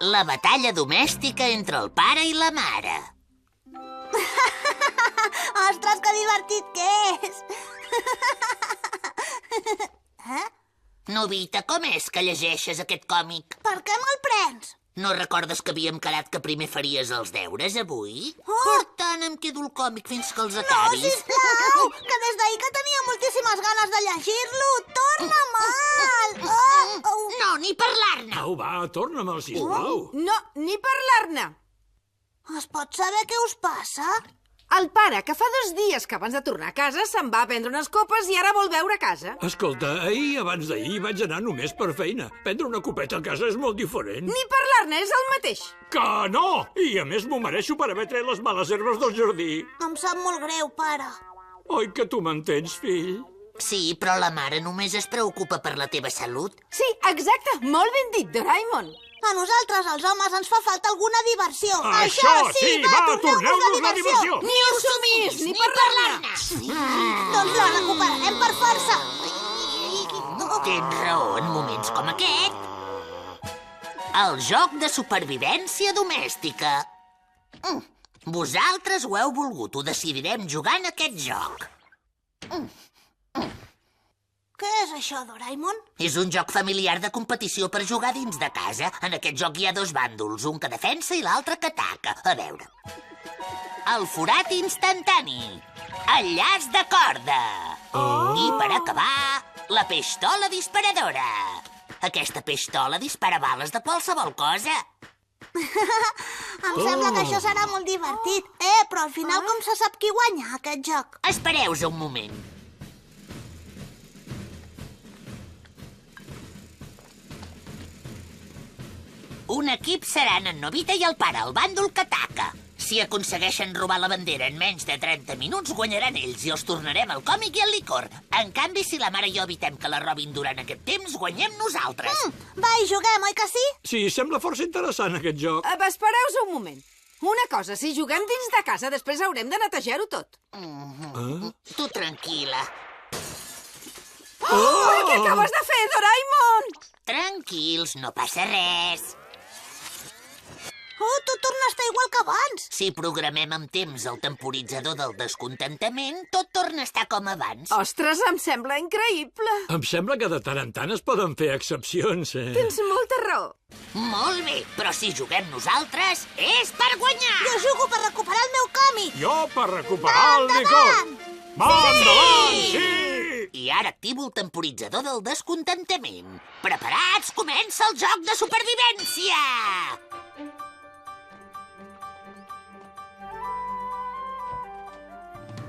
La batalla domèstica entre el pare i la mare. Ostres, que divertit que és! Novita, com és que llegeixes aquest còmic? Per què me'l prens? No recordes que havíem quedat que primer faries els deures avui? Oh! Per tant, em quedo el còmic fins que els No, acabis. sisplau! Que des d'ahir que tenia moltíssimes ganes de llegir-lo! Torna-me'l! No, ni parlar-ne! Au, va, torna'm-el, sisplau. No, ni parlar-ne. Es pot saber què us passa? El pare, que fa 2 dies que abans de tornar a casa se'n va a prendre unes copes i ara vol veure a casa. Escolta, abans d'ahir vaig anar només per feina. Prendre una copeta a casa és molt diferent. Ni parlar-ne, és el mateix. Que no! I a més m'ho mereixo per haver tret les males herbes del jardí. Em sap molt greu, pare. Oi que tu m'entens, fill? Sí, però la mare només es preocupa per la teva salut. Sí, exacte, molt ben dit, Doraemon. A nosaltres, els homes, ens fa falta alguna diversió. Això sí, va, torneu-nos la diversió. Ni ho somnis, ni parlar-ne. Doncs la recuperarem per força. Tens raó en moments com aquest. El joc de supervivència domèstica. Vosaltres ho heu volgut, ho decidirem jugant aquest joc. Què és això, Doraemon? És un joc familiar de competició per jugar dins de casa. En aquest joc hi ha 2 bàndols, un que defensa i l'altre que ataca. A veure. El forat instantani. El llaç de corda. I per acabar, la pistola disparadora. Aquesta pistola dispara bales de qualsevol cosa. Em sembla que això serà molt divertit. Però al final com se sap qui guanya aquest joc? Espereu-vos un moment. Un equip seran en Novita i el pare, el bàndol que ataca. Si aconsegueixen robar la bandera en menys de 30 minuts, guanyaran ells i els tornarem el còmic i el licor. En canvi, si la mare i jo evitem que la robin durant aquest temps, guanyem nosaltres. Va, hi juguem, oi que sí? Sí, sembla força interessant aquest joc. Espereu-vos un moment. Una cosa, si juguem dins de casa, després haurem de netejar-ho tot. Tu tranquil·la. Què acabes de fer, Doraemon? Tranquils, no passa res. Tot torna a estar igual que abans. Si programem amb temps el temporitzador del descontentament, tot torna a estar com abans. Ostres, em sembla increïble. Em sembla que de tant en tant es poden fer excepcions, Tens molta raó. Molt bé, però si juguem nosaltres, és per guanyar! Jo jugo per recuperar el meu còmic. Jo per recuperar el licor. Va, endavant, sí! I ara activo el temporitzador del descontentament. Preparats? Comença el joc de supervivència!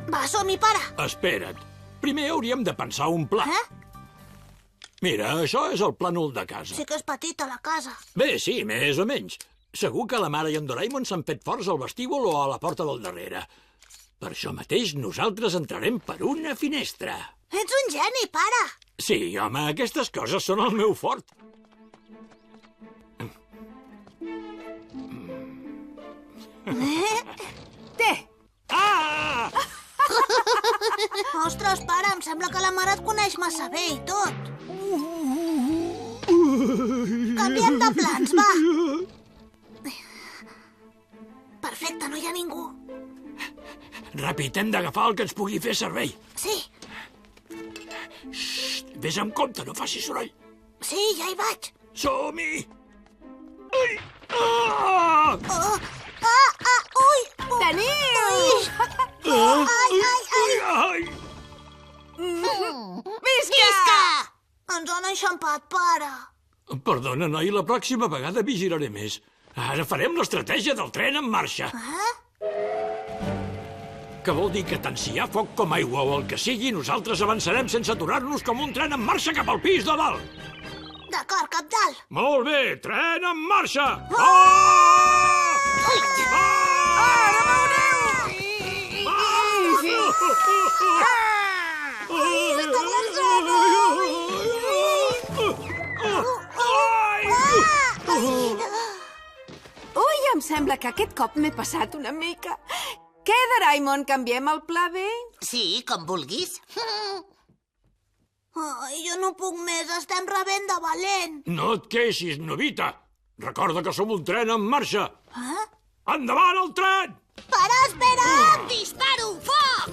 Va, som-hi, pare. Espera't. Primer hauríem de pensar un pla. Mira, això és el plànol de casa. Sí que és petita, la casa. Bé, sí, més o menys. Segur que la mare i en Doraemon s'han fet forts al vestíbul o a la porta del darrere. Per això mateix nosaltres entrarem per una finestra. Ets un geni, pare. Sí, home, aquestes coses són el meu fort. Té. Ah! Ostres, pare, em sembla que la mare et coneix massa bé i tot. Canviem de plans, va. Perfecte, no hi ha ningú. Ràpid, hem d'agafar el que ens pugui fer servei. Sí, Vés amb compte, no facis soroll. sí, ja hi vaig. Som-hi! Ai! Ah! Ui! Teniu! Ai! Visca! Ens han enxampat, pare. Perdona, noi, la pròxima vegada vigilaré més. Ara farem l'estratègia del tren en marxa. Que vol dir que tant si hi ha foc com aigua o el que sigui, nosaltres avançarem sense aturar-nos com un tren en marxa cap al pis de dalt. D'acord, capdalt. Molt bé, tren en marxa! Ah! Ara veureu! Ui, em sembla que aquest cop m'he passat una mica. Què, Doraemon, canviem el pla B? Sí, com vulguis. Ai, jo no puc més, estem rebent de valent. No et queixis, Novita. Recorda que som un tren en marxa. Endavant, el tren! Para, espera! Disparo! Foc!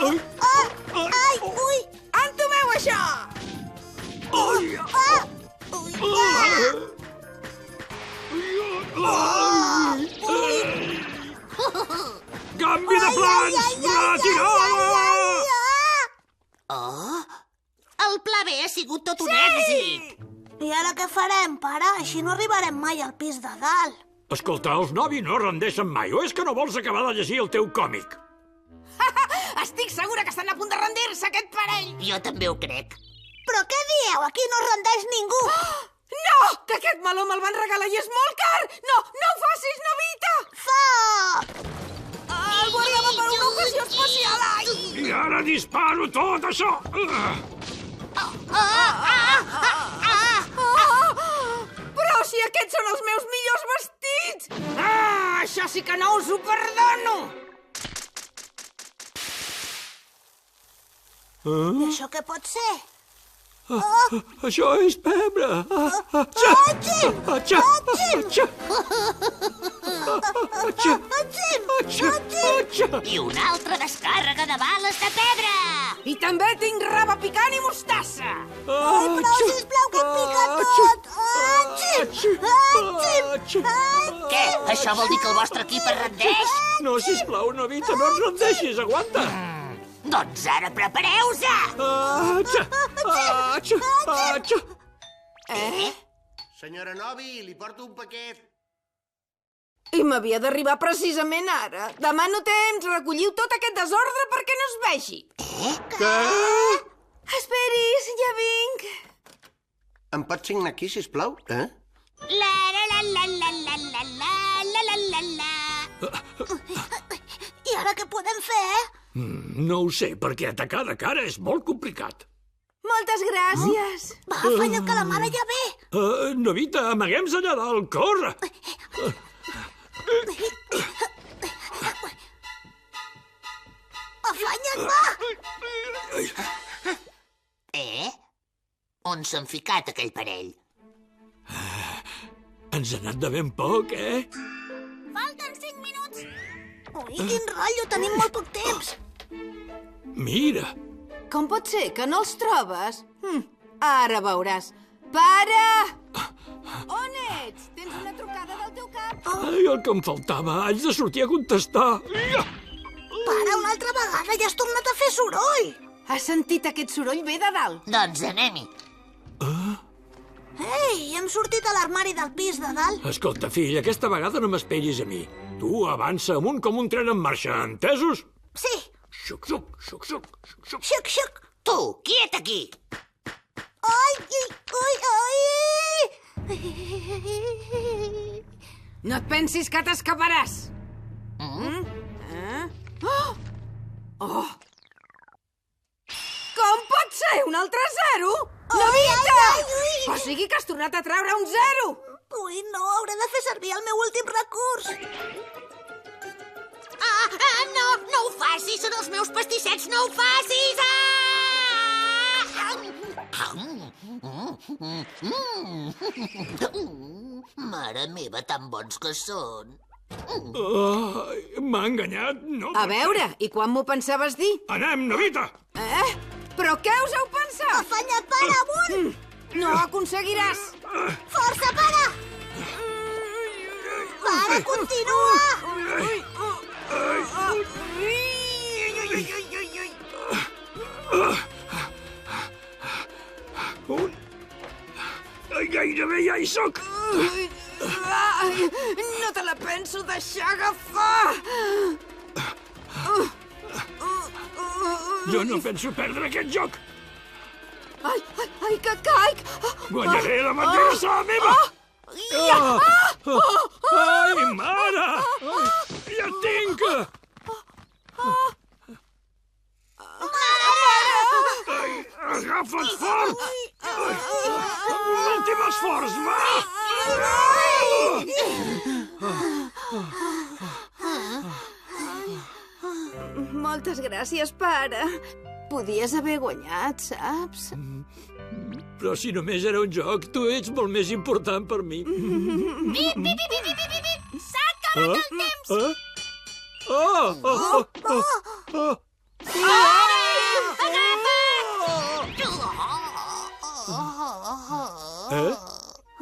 Ai, ui! Entomeu això! Canvi de plans! Retirada! Oh, el pla B ha sigut tot un èxit. I ara què farem, pare? Així no arribarem mai al pis de dalt. Escolta, els Novi no rendeixen mai, o és que no vols acabar de llegir el teu còmic? Estic segura que estan a punt de rendir-se, aquest parell! Jo també ho crec. Però què dieu? Aquí no es rendeix ningú. No! Que aquest meló me'l van regalar i és molt car! No, no ho facis, Novita! Foc! El guardava per una ocasió especial, ai! I ara disparo tot això! Però si aquests són els meus millors vestits! Això sí que no us ho perdono! I això què pot ser? Això és pebre! Atxim! Atxa! Atxim! Atxa! Atxim! Atxa! I una altra descàrrega de bales de pedra! I també tinc raba picant i mostassa! Ai, però, sisplau, que em pica tot! Atxim! Atxim! Què? Això vol dir que el vostre equip es rendeix? No, sisplau, Novita, no et rendeixis, aguanta! Doncs ara prepareu-se! Atxa! Atxa! Atxa! Senyora Novi, li porto un paquet. I m'havia d'arribar precisament ara. Demano temps, recolliu tot aquest desordre perquè no es vegi. Què? Esperis, ja vinc. Em pot signar aquí, sisplau? La la la la la la la la la la la. I ara què podem fer? No ho sé, perquè atacar de cara és molt complicat. Moltes gràcies. Va, afanya't que la mare ja ve. Novita, amaguem-se allà dalt, corre! Afanya't, va! On s'han ficat aquell parell? Ens ha anat de ben poc, Falten 5 minuts. Ui, quin rotllo, tenim molt poc temps. Mira! Com pot ser que no els trobes? Ara veuràs. Pare! On ets? Tens una trucada del teu cap? Ai, el que em faltava, haig de sortir a contestar. Para, una altra vegada ja has tornat a fer soroll. Has sentit aquest soroll ve de dalt? Doncs anem-hi. Ei, hem sortit a l'armari del pis de dalt. Escolta, fill, aquesta vegada no m'esperis a mi. Tu avança amunt com un tren en marxa, entesos? Sí, Xuc, xuc, xuc, xuc, xuc, xuc. xuc, xuc. Tu, quiet aquí! Ai, ui, ai! No et pensis que t'escaparàs. Oh! Com pot ser? Un altre 0? Novita! ui. O sigui que has tornat a treure un 0. Ui, no, hauré de fer servir el meu últim recurs. No, no ho facis, són els meus pastissets, no ho facis! Mare meva, tan bons que són. M'ha enganyat, no? A veure, i quan m'ho pensaves dir? Anem, Novita! Però què us heu pensat? Afanya't, pare, amunt! No ho aconseguiràs. Força, pare! Pare, continua! Gairebé ja hi soc! No te la penso deixar agafar! Jo no penso perdre aquest joc! Ai, que caic! Guanyaré la venjança meva! Ai, mare! Ja et tinc! Agafa't fort! Un últim esforç, va! Moltes gràcies, pare. Podies haver guanyat, saps? Però si només era un joc, tu ets molt més important per mi. Bip, bip, bip, bip, bip, bip, bip. S'ha acabat el temps!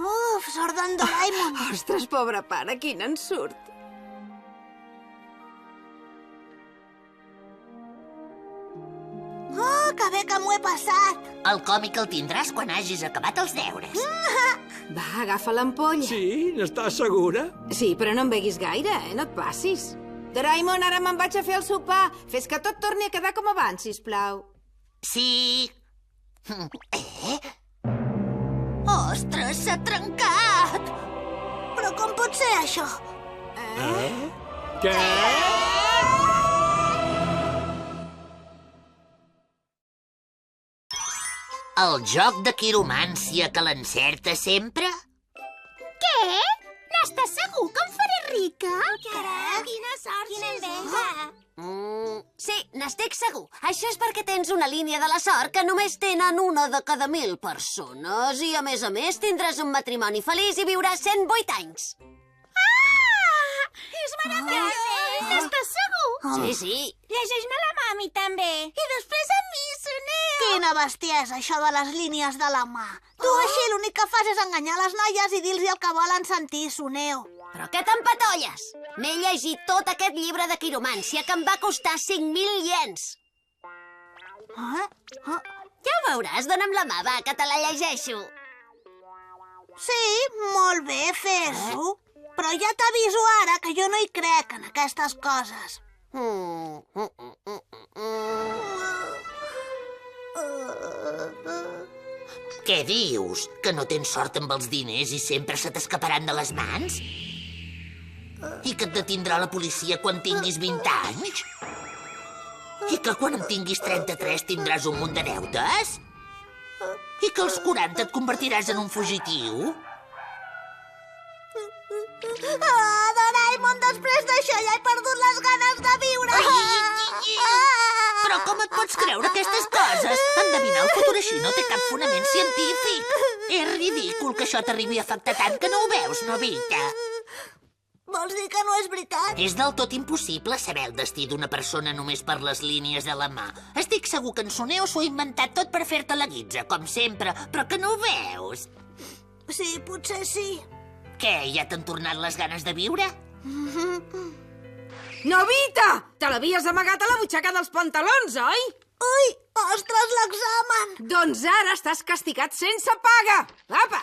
Uf, sort d'en Doraemon. Ostres, pobre pare, quin ensurt. Oh, que bé que m'ho he passat. El còmic el tindràs quan hagis acabat els deures. Va, agafa l'ampolla. Sí, n'estàs segura? Sí, però no en beguis gaire, no et passis. Doraemon, ara me'n vaig a fer el sopar. Fes que tot torni a quedar com abans, sisplau. Sí. Ostres, s'ha trencat! Però com pot ser això? Què? El joc de quiromància que l'encerta sempre? Què? N'estàs segur que em faré rica? Caram, quina sort, quina enveja! Sí, n'estic segur. Això és perquè tens una línia de la sort que només tenen una de cada 1.000 persones i, a més, tindràs un matrimoni feliç i viuràs 108 anys. Ah! És meravellós! N'estàs segur? Sí, sí. Llegeix-me la mami, també. I després a mi, Soneo. Quina bestiesa, això de les línies de la mà. Tu així l'únic que fas és enganyar les noies i dir-los el que volen sentir, Soneo. Però què t'empatolles? M'he llegit tot aquest llibre de quiromància que em va costar 5.000 iens. Ja ho veuràs, dona'm la mà, va, que te la llegeixo. Sí, molt bé, fes-ho. Però ja t'aviso ara que jo no hi crec en aquestes coses. Què dius? Que no tens sort amb els diners i sempre se t'escaparan de les mans? I que et detindrà la policia quan tinguis 20 anys? I que quan en tinguis 33 tindràs un munt de deutes? I que als 40 et convertiràs en un fugitiu? Doraemon, després d'això ja he perdut les ganes de viure. Però com et pots creure aquestes coses? Endevinar el futur així no té cap fonament científic. És ridícul que això t'arribi a afectar tant que no ho veus, Novita. Vols dir que no és veritat? És del tot impossible saber el destí d'una persona només per les línies de la mà. Estic segur que en Soneo s'ho ha inventat tot per fer-te la guitza, com sempre, però que no ho veus. Sí, potser sí. Què, ja t'han tornat les ganes de viure? Novita! Te l'havies amagat a la butxaca dels pantalons, oi? Ui, ostres, l'examen! Doncs ara estàs castigat sense paga! Apa!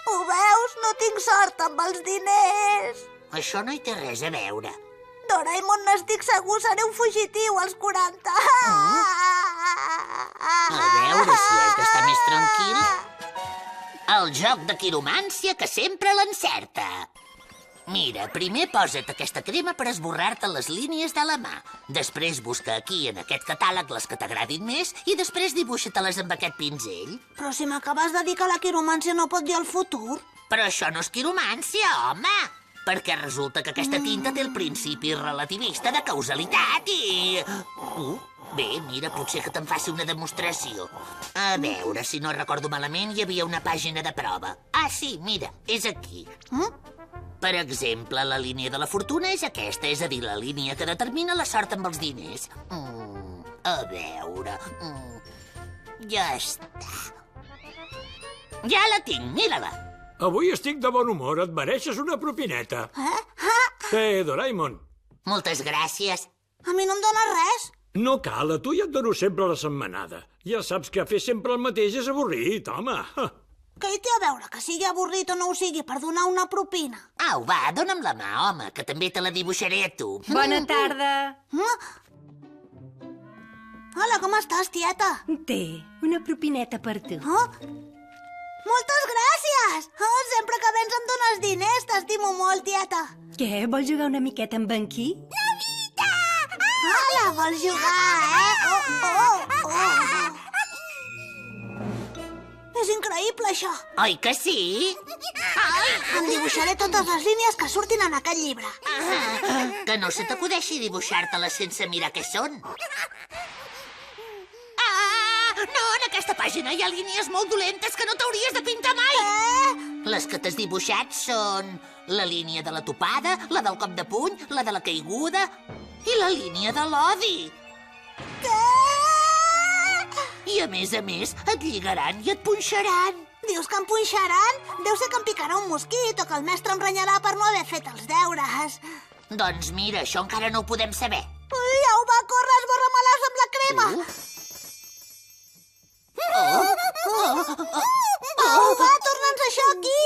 Ho veus? No tinc sort amb els diners. Això no hi té res a veure. Doraemon, n'estic segur, seré un fugitiu als 40. A veure si has d'estar més tranquil. El joc de quiromància que sempre l'encerta. Mira, primer posa't aquesta crema per esborrar-te les línies de la mà. Després busca aquí, en aquest catàleg, les que t'agradin més i després dibuixa-te-les amb aquest pinzell. Però si m'acabes de dir que la quiromància no pot dir el futur. Però això no és quiromància, home! Perquè resulta que aquesta tinta té el principi relativista de causalitat i... Bé, mira, potser que te'n faci una demostració. A veure, si no recordo malament, hi havia una pàgina de prova. Ah, sí, mira, és aquí. Per exemple, la línia de la fortuna és aquesta, és a dir, la línia que determina la sort amb els diners. A veure... Ja està. Ja la tinc, mira-la. Avui estic de bon humor, et mereixes una propineta. Doraemon. Moltes gràcies. A mi no em dones res. No cal, a tu ja et dono sempre la setmanada. Ja saps que fer sempre el mateix és avorrit, home. Què hi té a veure, que sigui avorrit o no ho sigui, per donar una propina? Au, va, dona'm la mà, home, que també te la dibuixaré a tu. Bona tarda. Hola, com estàs, tieta? Té, una propineta per tu. Moltes gràcies! Sempre que vens em dones diners, t'estimo molt, tieta. Què, vols jugar una miqueta amb en qui? Hola, vols jugar, És increïble, això. Oi que sí? Em dibuixaré totes les línies que surtin en aquest llibre. Que no se t'acudeixi dibuixar-te-les sense mirar què són. No, en aquesta pàgina hi ha línies molt dolentes que no t'hauries de pintar mai. Les que t'has dibuixat són la línia de la topada, la del cop de puny, la de la caiguda i la línia de l'odi. I a més, et lligaran i et punxaran. Dius que em punxaran? Deu ser que em picarà un mosquit o que el mestre em renyarà per no haver fet els deures. Doncs mira, això encara no ho podem saber. Ui, au, va, corre, esborra-me-les amb la crema. Au, va, torna'ns això aquí.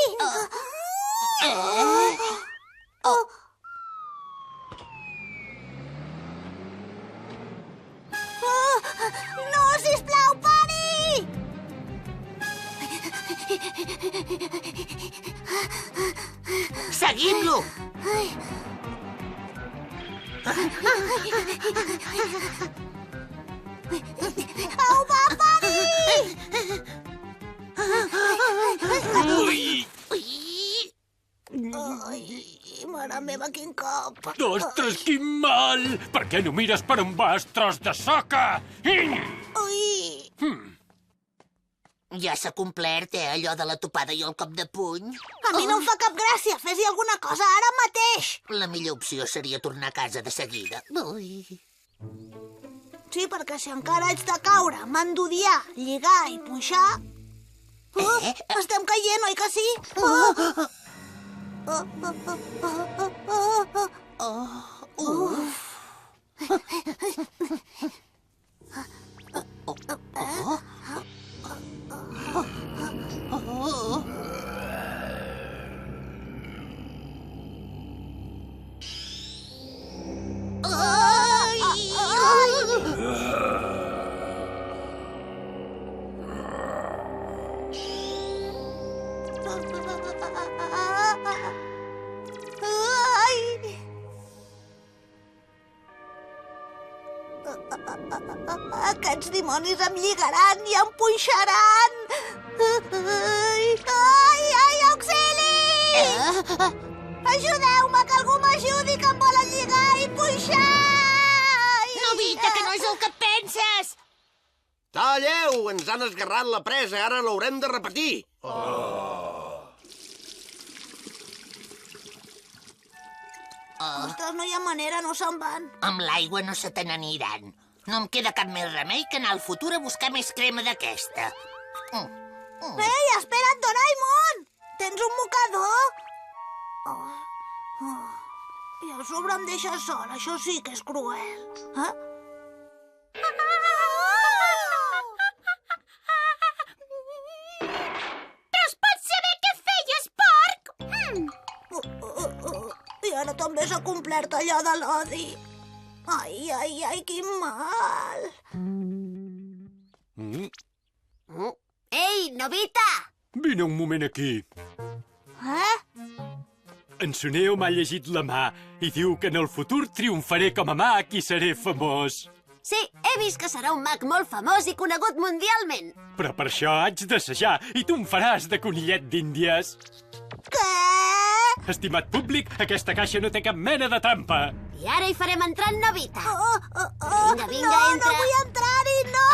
No, sisplau, pari! Seguim-lo! Au, va, pari! Ai, mare meva, quin cop. Ostres, quin mal! Per què no mires per on vas, tros de soca? Ui! Ja s'ha complert, allò de la topada i el cop de puny. A mi no em fa cap gràcia. Fes-hi alguna cosa ara mateix. La millor opció seria tornar a casa de seguida. Ui. Sí, perquè si encara haig de caure, mandudiar, lligar i punxar... Estem caient, oi que sí? Aquests dimonis em lligaran i em punxaran. Ai, auxili! Ajudeu-me, que algú m'ajudi, que em volen lligar i punxar! Novita, que no és el que et penses! Talleu! Ens han esgarrat la presa, ara l'haurem de repetir. Ostres, no hi ha manera, no se'n van. Amb l'aigua no se te n'aniran. No em queda cap més remei que anar al futur a buscar més crema d'aquesta. Ei, espera't, Doraemon! Tens un mocador? I a sobre em deixes sol, això sí que és cruel. Però es pot saber què feies, porc? I ara també s'ha complert allò de l'odi. Ai, quin mal. Ei, Novita! Vine un moment aquí. En Suneo m'ha llegit la mà i diu que en el futur triomfaré com a mag i seré famós. Sí, he vist que serà un mag molt famós i conegut mundialment. Però per això haig d'assajar i tu em faràs de conillet d'Índies. Què? Estimat públic, aquesta caixa no té cap mena de trampa. I ara hi farem entrar en Novita. Vinga, no, entra. No vull entrar-hi, no!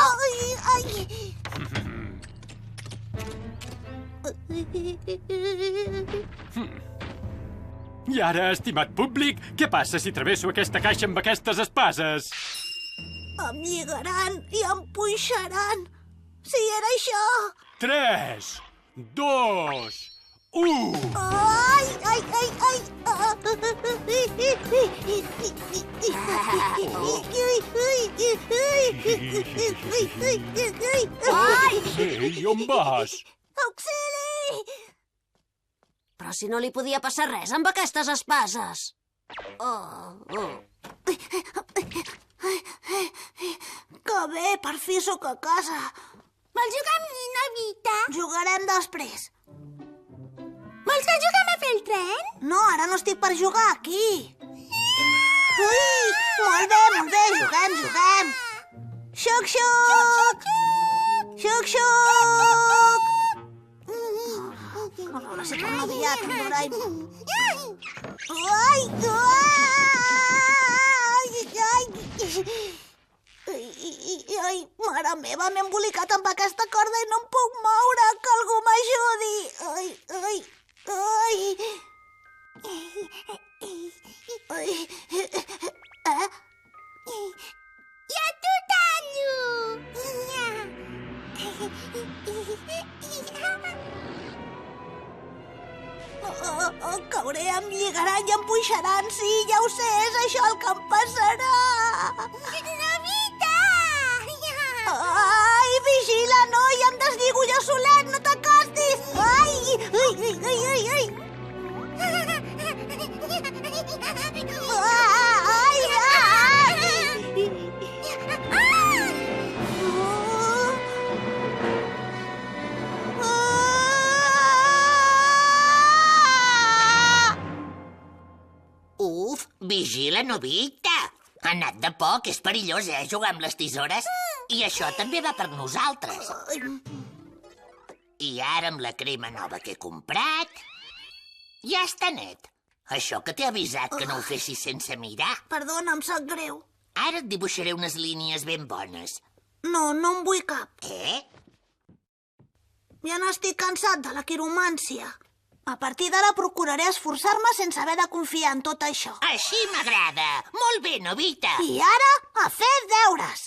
I ara, estimat públic, què passa si travesso aquesta caixa amb aquestes espases? Em lligaran i em punxaran. Si era això. 3, 2, 1... Ei, on vas? Auxili! Però si no li podia passar res amb aquestes espases. Que bé, per fi sóc a casa. Vols jugar amb mi, Novita? Jugarem després. Vols que juguem a fer el tren? No, ara no estic per jugar aquí. Ui, molt bé, juguem. Xuc, xuc! Xuc, xuc! A veure si torna aviat, en Doraemon. Ai, mare meva, m'he embolicat amb aquesta corda i no em puc moure. Que algú m'ajudi. Ja t'ho tallo! Cauré, em lligaran i em puixaran. Sí, ja ho sé, és això el que em passarà. Novita! Ai, vigila, noi, em deslligo jo solet, no t'acostis. Ai! Uf, vigila, Novita. Ha anat de poc, és perillós, jugar amb les tisores. I això també va per nosaltres. I ara amb la crema nova que he comprat, ja està net. Això que t'he avisat que no ho fessis sense mirar. Perdona, em sap greu. Ara et dibuixaré unes línies ben bones. No en vull cap. Ja n'estic cansat de la quiromància. A partir d'ara procuraré esforçar-me sense haver de confiar en tot això. Així m'agrada. Molt bé, Novita. I ara, a fer deures.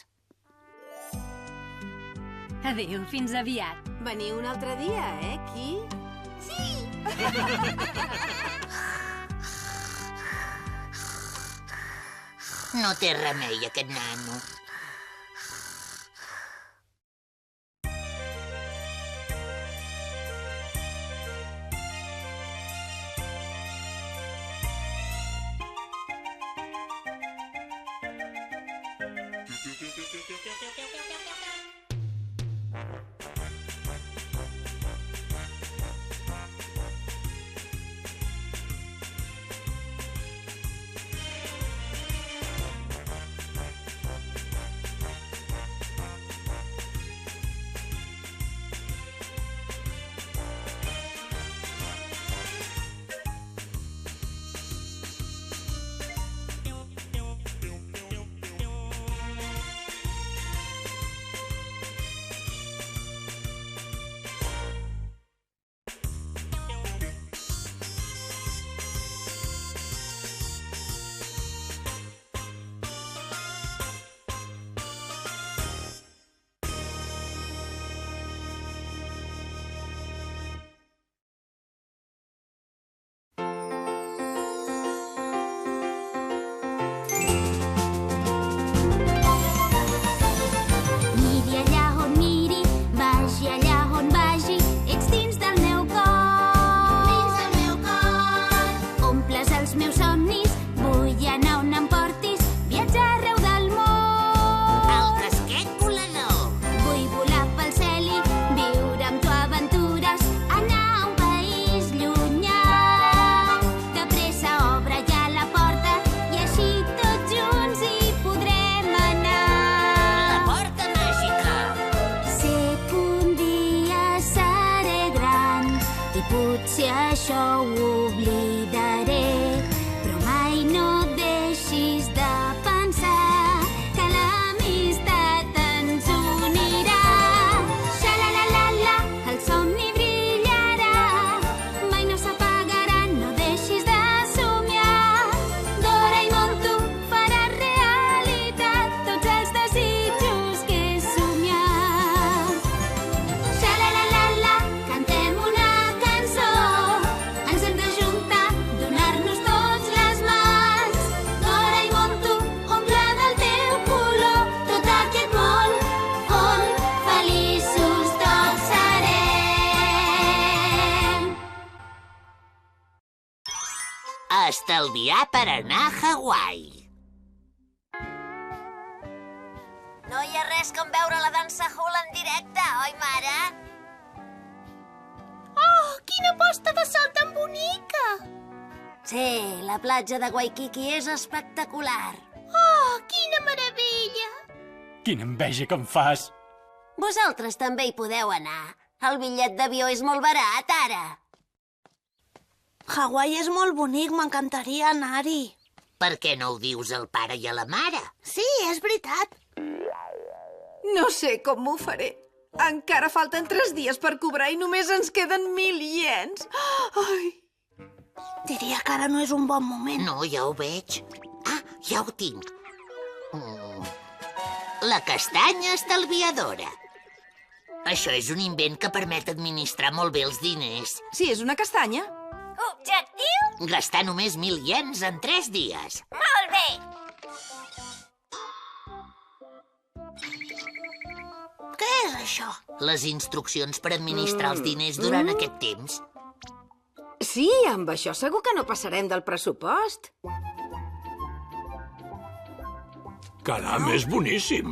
Adéu, fins aviat. Veniu un altre dia, Qui? Sí! No té remei, aquest nano. Potser això ho oblidaré, però mai no deixis de pensar que l'amistat ens unirà. Xa-la-la-la-la, el somni brillarà, mai no s'apagarà, no deixis de somiar. Doraemon, tu faràs realitat tots els desitjos que he somiat. Xa-la-la-la-la, cantem una cançó, ens hem d'ajuntar, donar-nos tots les mans. Doraemon, tu omple del teu color tot aquest món on feliços tots serem. Estalviar per anar a Hawaii. No hi ha res com veure la dansa hula en directe, oi, mare? Oh, quina posta de sol tan bonica! Sí, la platja de Waikiki és espectacular. Oh, quina meravella! Quina enveja que em fas! Vosaltres també hi podeu anar. El bitllet d'avió és molt barat, ara. Hawaii és molt bonic, m'encantaria anar-hi. Per què no ho dius al pare i a la mare? Sí, és veritat. No sé com m'ho faré. Encara falten 3 dies per cobrar i només ens queden 1.000 iens. Ai! Diria que ara no és un bon moment. No, ja ho veig. Ah, ja ho tinc. La castanya estalviadora. Això és un invent que permet administrar molt bé els diners. Sí, és una castanya. Objectiu? Gastar només 1.000 iens en 3 dies. Molt bé. Què és això? Les instruccions per administrar els diners durant aquest temps. Sí, amb això segur que no passarem del pressupost. Caram, és boníssim.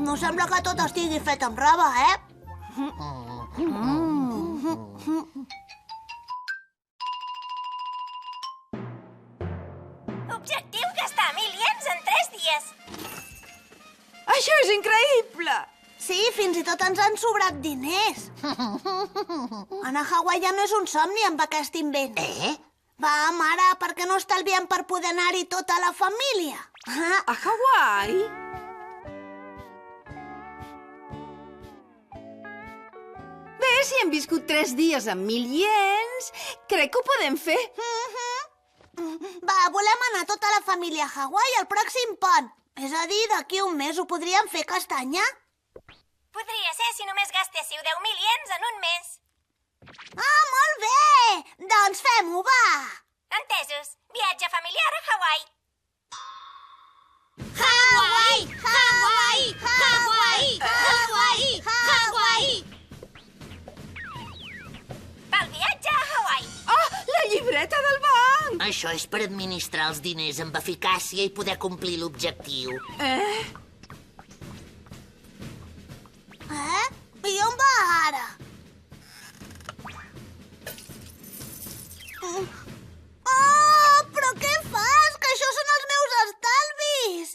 No sembla que tot estigui fet amb raba, eh? Objectiu, gastar 1.000 iens en 3 dies. Això és increïble! Sí, fins i tot ens han sobrat diners. Anar a Hawaii ja no és un somni amb aquest invent. Va, mare, per què no estalviem per poder anar-hi tota la família? A Hawaii? Bé, si hem viscut 3 dies amb 1.000 iens, crec que ho podem fer. Va, volem anar tota la família a Hawaii al pròxim pont. És a dir, d'aquí un mes ho podríem fer castanya. Podria ser si només gastéssiu 10.000 iens en un mes. Ah, molt bé! Doncs fem-ho, va! Entesos. Viatge familiar a Hawaii. Hawaii! Hawaii! Hawaii! Hawaii! Hawaii! Pel viatge a Hawaii. Oh, la llibreta del banc! Això és per administrar els diners amb eficàcia i poder complir l'objectiu. I on va ara? Oh, però què fas? Que això són els meus estalvis!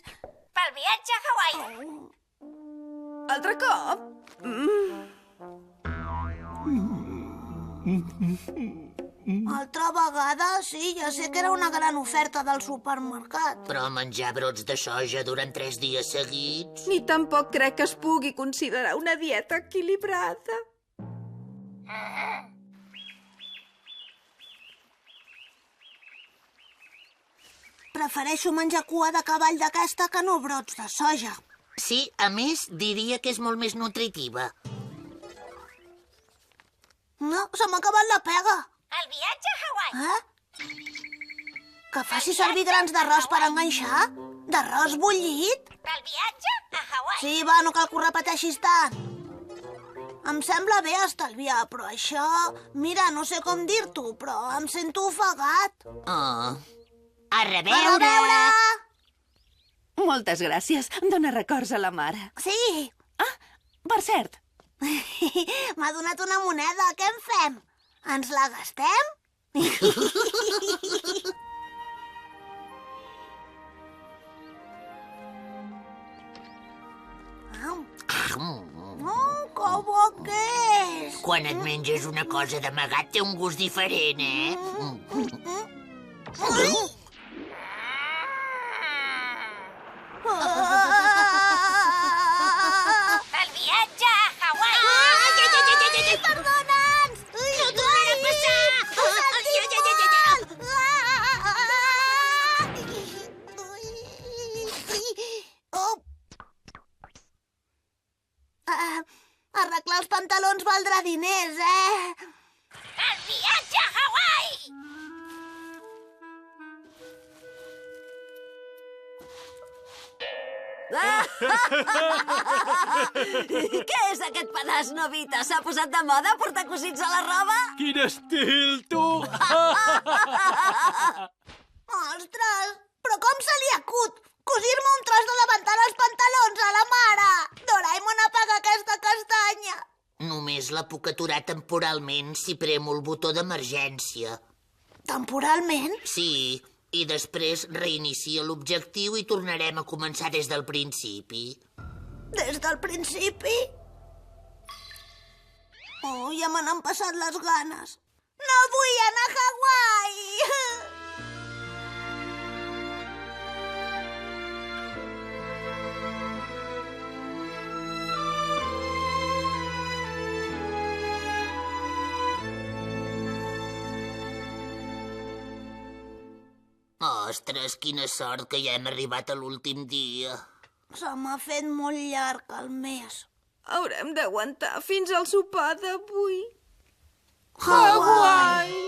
Pel viatge a Hawaii. Altre cop? Altra vegada? Sí, ja sé que era una gran oferta del supermercat. Però menjar brots de soja durant 3 dies seguits... Ni tampoc crec que es pugui considerar una dieta equilibrada. Prefereixo menjar cua de cavall d'aquesta que no brots de soja. Sí, a més, diria que és molt més nutritiva. No, se m'ha acabat la pega. El viatge a Hawaii. Que faci servir grans d'arròs per enganxar? D'arròs bullit? Pel viatge a Hawaii. Sí, va, no cal que ho repeteixis tant. Em sembla bé estalviar, però això... Mira, no sé com dir-t'ho, però em sento ofegat. Oh. A A reveure! reveure! Moltes gràcies. Em dóna records a la mare. Sí, Per cert, m'ha donat una moneda. Què en fem? Ens la gastem? Que bo que és! Quan et menges una cosa d'amagat té un gust diferent, eh? Pel viatge a Hawaii. Perdona'ns! No tornarà a passar! Ho sentim molt! Arreglar els pantalons valdrà diners, eh? El viatge a Hawaii. Què és aquest pedaç, Novita? S'ha posat de moda portar cosits a la roba? Quin estil, tu! Ostres, però com se li acut? Cosir-me un tros de davantal als pantalons a la mare! Doraemon, apaga aquesta castanya! Només la puc aturar temporalment si premo el botó d'emergència. Temporalment? Sí, i després reinicia l'objectiu i tornarem a començar des del principi. Des del principi? Oh, ja me n'han passat les ganes. No vull anar a Hawaii! Ostres, quina sort que ja hem arribat a l'últim dia. Se m'ha fet molt llarg el mes. Haurem d'aguantar fins al sopar d'avui. Hawaii!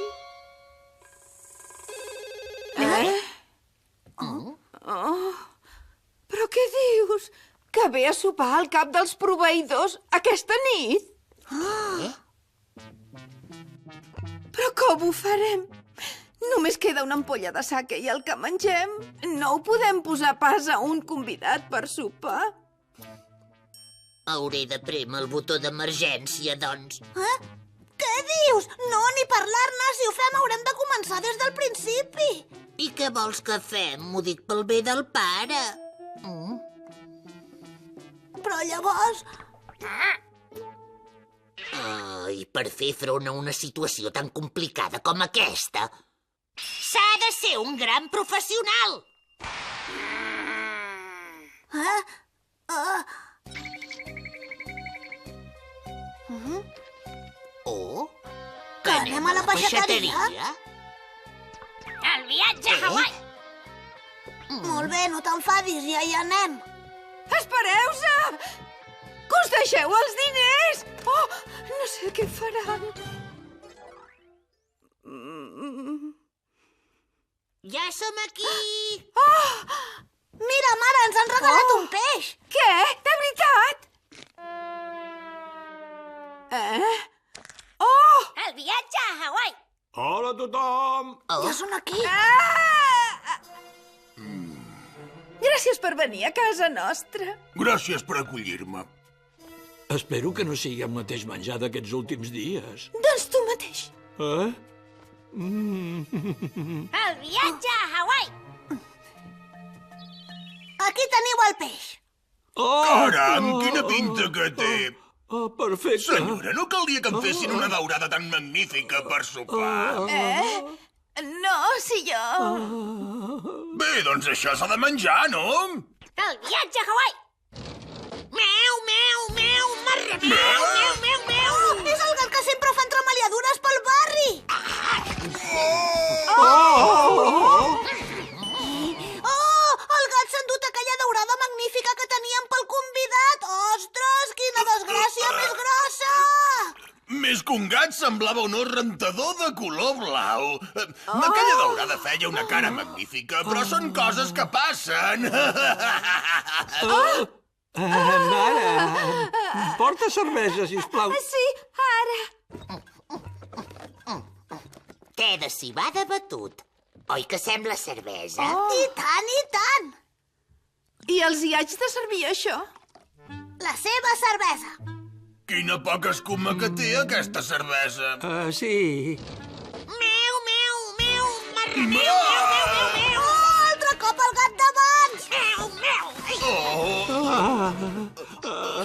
Però què dius? Que ve a sopar al cap dels proveïdors aquesta nit? Però com ho farem? Només queda una ampolla de sake i el que mengem. No ho podem posar pas a un convidat per sopar. Hauré de prémer el botó d'emergència, doncs. Què dius? No, ni parlar-ne. Si ho fem haurem de començar des del principi. I què vols que fem? M'ho dic pel bé del pare. Però llavors... I per fer front a una situació tan complicada com aquesta, s'ha de ser un gran professional. Que anem a la peixateria? El viatge a Hawaii! Molt bé, no t'enfadis, ja hi anem. Espereu-se! Que us deixeu els diners! Oh, no sé què faran. Ja som aquí! Mira, mare, ens han regalat un peix. Què? De veritat? Oh! El viatge a Hawaii! Hola a tothom! Ja són aquí. Gràcies per venir a casa nostra. Gràcies per acollir-me. Espero que no sigui el mateix menjar d'aquests últims dies. Doncs tu mateix. El viatge a Hawaii! Aquí teniu el peix. Caram, quina pinta que té. Perfecte. Senyora, no caldria que em fessin una daurada tan magnífica per sopar. No, si jo... Bé, doncs això s'ha de menjar, no? El viatge a Hawaii! Meu, meu, meu, marra, meu, meu, meu, meu! És el gat que sempre fa entremaliadures pel barri. El gat s'ha endut aquella daurada magnífica que teníem pel convidat. Ostres, quina desgràcia més grossa! Més que un gat semblava un os rentador de color blau. Aquella daurada feia una cara magnífica, però són coses que passen. Mare, porta cervesa, sisplau. Sí, ara. Te de civada batut. Oi que sembla cervesa? I tant, i tant. I els hi haig de servir això? La seva cervesa. Quina poca escuma que té aquesta cervesa. Sí. Meu, meu, meu, marra, meu, meu, meu, meu, meu! Altre cop el gat d'abans. Meu, meu!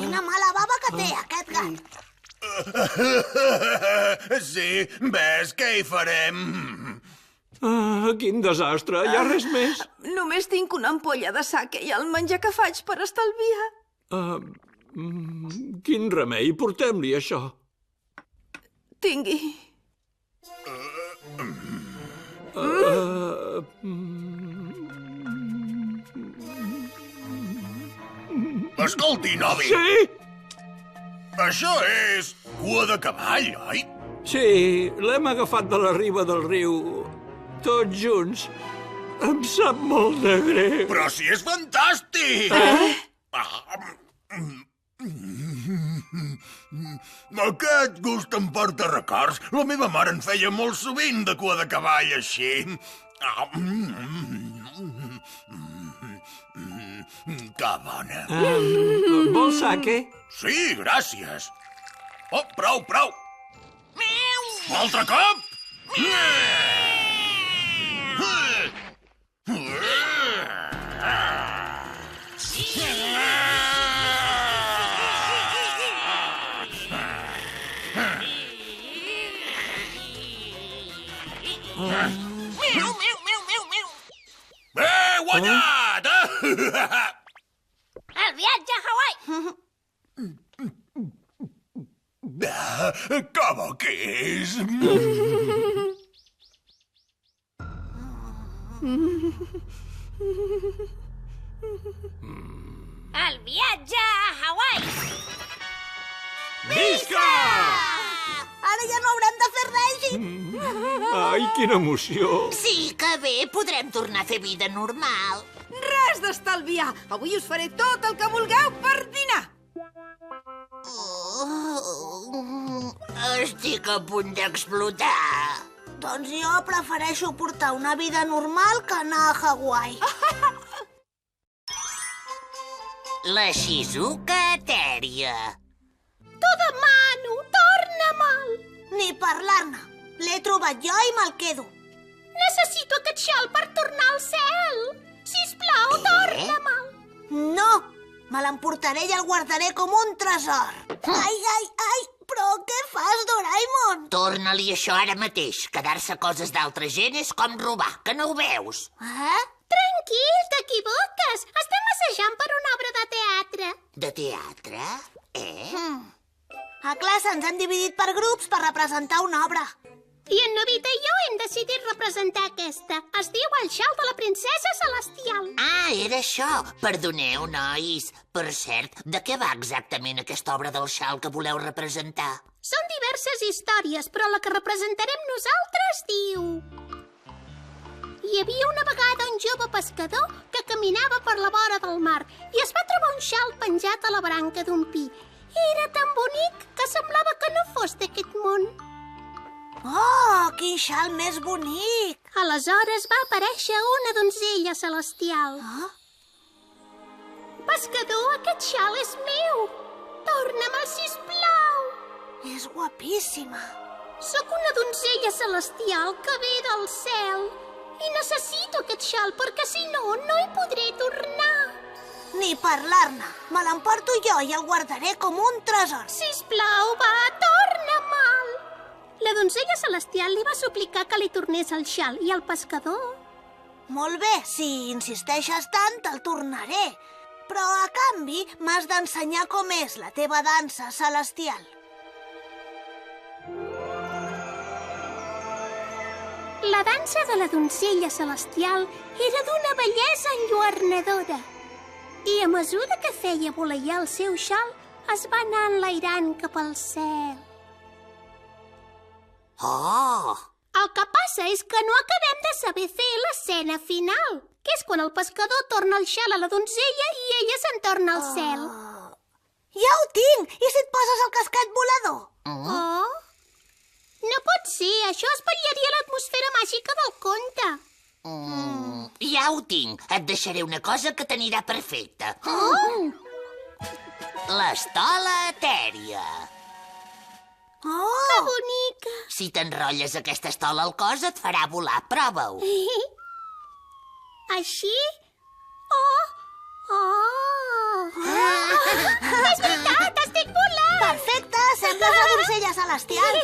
Quina mala bava que té aquest gat. Sí, ves, què hi farem? Quin desastre, hi ha res més? Només tinc una ampolla de sake i el menjar que faig per estalviar. Quin remei, portem-li això. Tingui. Escolti, Novi. Sí? Això és cua de cavall, oi? Sí, l'hem agafat de la riba del riu, tots junts. Em sap molt de greu. Però si és fantàstic! Aquest gust em porta records. La meva mare en feia molt sovint de cua de cavall així. Que bona. Vol sake? Sí, gràcies. Oh, prou, prou. Meu! Un altre cop? Meu, meu, meu, meu, meu! Bé, guanyat! El viatge a Hawaii! Que bo que és! El viatge a Hawaii! Visca! Ara ja no haurem de fer res i... Ai, quina emoció! Sí que bé, podrem tornar a fer vida normal. Res d'estalviar! Avui us faré tot el que vulgueu per dinar! Estic a punt d'explotar. Doncs jo prefereixo portar una vida normal que anar a Hawaii. La Shizuka etèria. T'ho demano, torna-me'l! Ni parlar-ne. L'he trobat jo i me'l quedo. Necessito aquest xal per tornar al cel. Sisplau, torna-me'l. No, me l'emportaré i el guardaré com un tresor. Ai, ai, ai, però què fas, Doraemon? Torna-li això ara mateix. Quedar-se coses d'altra gent és com robar, que no ho veus? Tranquil, t'equivoques. Estem assajant per una obra de teatre. De teatre? A classe ens han dividit per grups per representar una obra. I en Nobita i jo hem decidit representar aquesta. Es diu El xal de la princesa celestial. Ah, era això. Perdoneu, nois. Per cert, de què va exactament aquesta obra del xal que voleu representar? Són diverses històries, però la que representarem nosaltres diu... Hi havia una vegada un jove pescador que caminava per la vora del mar i es va trobar un xal penjat a la branca d'un pi. Era tan bonic que semblava que no fos d'aquest món. Oh, quin xal més bonic! Aleshores va aparèixer una donzella celestial. Pescador, aquest xal és meu. Torna'm-el, sisplau. És guapíssima. Sóc una donzella celestial que ve del cel i necessito aquest xal perquè si no, no hi podré tornar. Ni parlar-ne. Me l'emporto jo i el guardaré com un tresor. Sisplau, va, torna-me'l. La donzella celestial li va suplicar que li tornés el xal i el pescador... Molt bé, si insisteixes tant, te'l tornaré. Però, a canvi, m'has d'ensenyar com és la teva dansa celestial. La dansa de la donzella celestial era d'una bellesa enlluernadora. I a mesura que feia voleiar el seu xal, es va anar enlairant cap al cel. Oh! El que passa és que no acabem de saber fer l'escena final, que és quan el pescador torna el xal a la donzella i ella se'n torna al cel. Ja ho tinc! I si et poses el cascat volador? Oh? No pot ser, això espatllaria l'atmosfera màgica del conte. Ja ho tinc. Et deixaré una cosa que t'anirà perfecta. L'estola etèria. Que bonica. Si t'enrotlles aquesta estola al cos et farà volar. Prova-ho. Així? És veritat, estic volant! Perfecte, sembles la donzella celestial.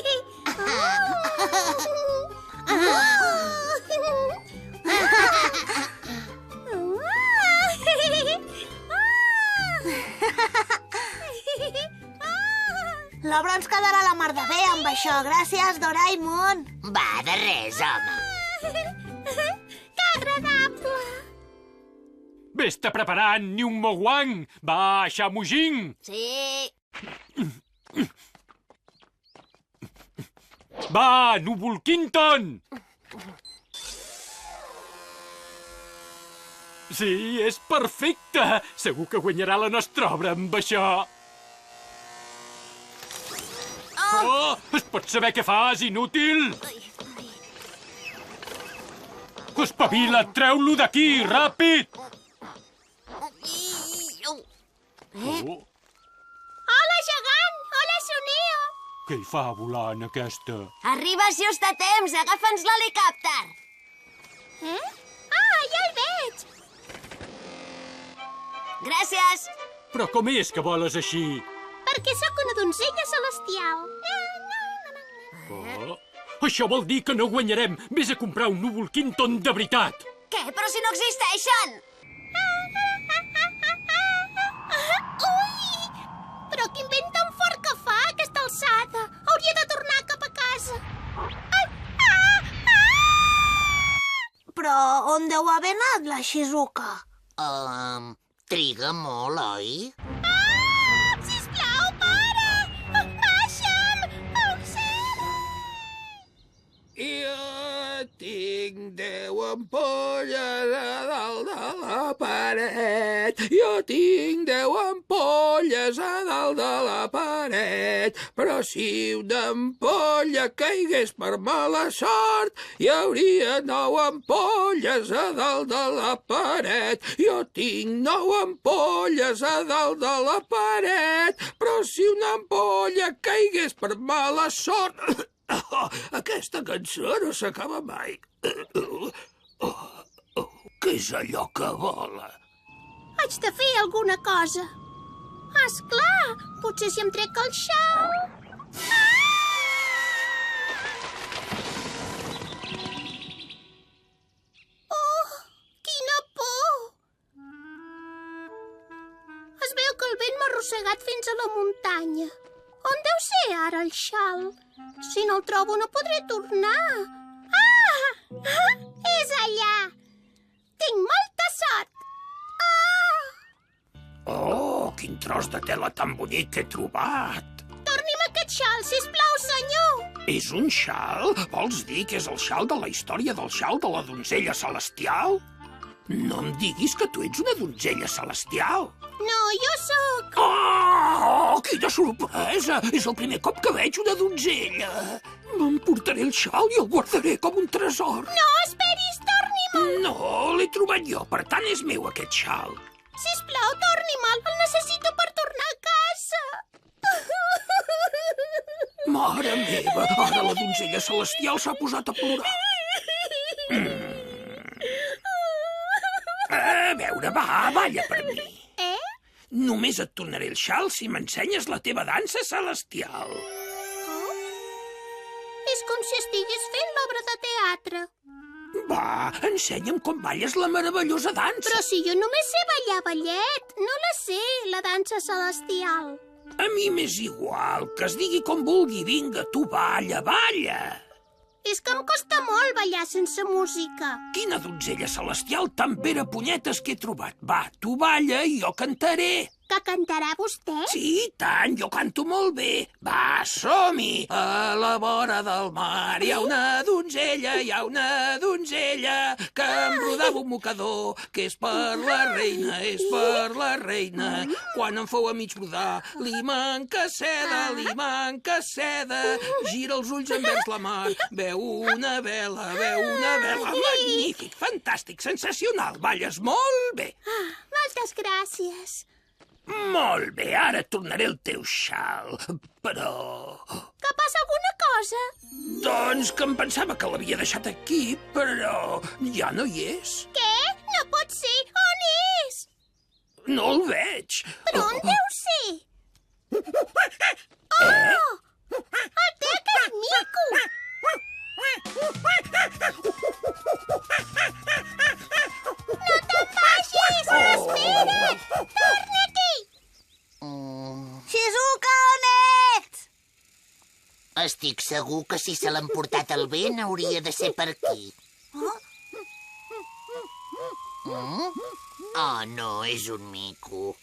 L'obra ens quedarà la mar de bé amb això. Gràcies, Doraemon. Va, de res, home. Que agradable! Ves-te preparant, ni un moguang! Va, Xamujing! Sí. Va, Núvol Quinton! Sí, és perfecte! Segur que guanyarà la nostra obra amb això. Oh, es pot saber què fas, inútil? Espavila't, treu-lo d'aquí, ràpid! Hola, gegant! Hola, Suneo! Què hi fa volant, aquesta? Arribes just a temps, agafa'ns l'helicòpter. Ah, ja el veig! Gràcies. Però com és que voles així? Perquè sóc una donzella celestial. Oh, això vol dir que no guanyarem. Vés a comprar un Núvol Quinton de veritat. Què? Però si no existeixen! Ui! Però quin vent tan fort que fa a aquesta alçada. Hauria de tornar cap a casa. Però on deu deu haver anat, la Shizuka. Triga molt, oi? Sisplau, para! Baixa'm! Auxili! Jo tinc 10 ampolles a dalt de la paret. Jo tinc 10 ampolles a dalt de la paret. Però si una ampolla caigués per mala sort, hi hauria 9 ampolles a dalt de la paret. Jo tinc 9 ampolles a dalt de la paret. Però si una ampolla caigués per mala sort... Aquesta cançó no s'acaba mai. Què és allò que vola? Haig de fer alguna cosa. Esclar, potser si em trec el xal... Oh, quina por! Es veu que el vent m'ha arrossegat fins a la muntanya. On deu ser ara el xal? Si no el trobo no podré tornar. És allà! Tinc molta sort! Oh, quin tros de tela tan bonic que he trobat! Torni'm aquest xal, sisplau, senyor! És un xal? Vols dir que és el xal de la història del xal de la donzella celestial? No em diguis que tu ets una donzella celestial. No, jo sóc... Oh, quina sorpresa! És el primer cop que veig una donzella. M'emportaré el xal i el guardaré com un tresor. No, esperis, torni-me'l! No, l'he trobat jo, per tant és meu aquest xal. Sisplau, torni-me'l, el necessito per tornar a casa. Mare meva, ara la donzella celestial s'ha posat a plorar. A veure, va, balla per mi. Només et tornaré el xal si m'ensenyes la teva dansa celestial. És com si estigués fent l'obra de teatre. Va, ensenya'm com balles la meravellosa dansa. Però si jo només sé ballar ballet, no la sé, la dansa celestial. A mi m'és igual, que es digui com vulgui. Vinga, tu balla, balla. És que em costa molt ballar sense música. Quina donzella celestial tan vera punyetes que he trobat. Va, tu balla i jo cantaré. Que cantarà vostè? Sí, tant, jo canto molt bé. Va, som-hi! A la vora del mar hi ha una donzella, que embrodava un mocador, que és per la reina, és per la reina. Quan em fou a mig brodar, li manca seda, gira els ulls envers la mar, veu una vela. Magnífic, fantàstic, sensacional, balles molt bé. Moltes gràcies. Molt bé, ara et tornaré el teu xal, però... Que passa alguna cosa? Doncs que em pensava que l'havia deixat aquí, però ja no hi és. Què? No pot ser. On és? No el veig. Però on deu ser? Oh! El té aquest mico! No te'n vagis! Espera't! Torna aquí! Shizuka, on ets? Estic segur que si se l'han portat el vent hauria de ser per aquí. Oh, no, és un mico.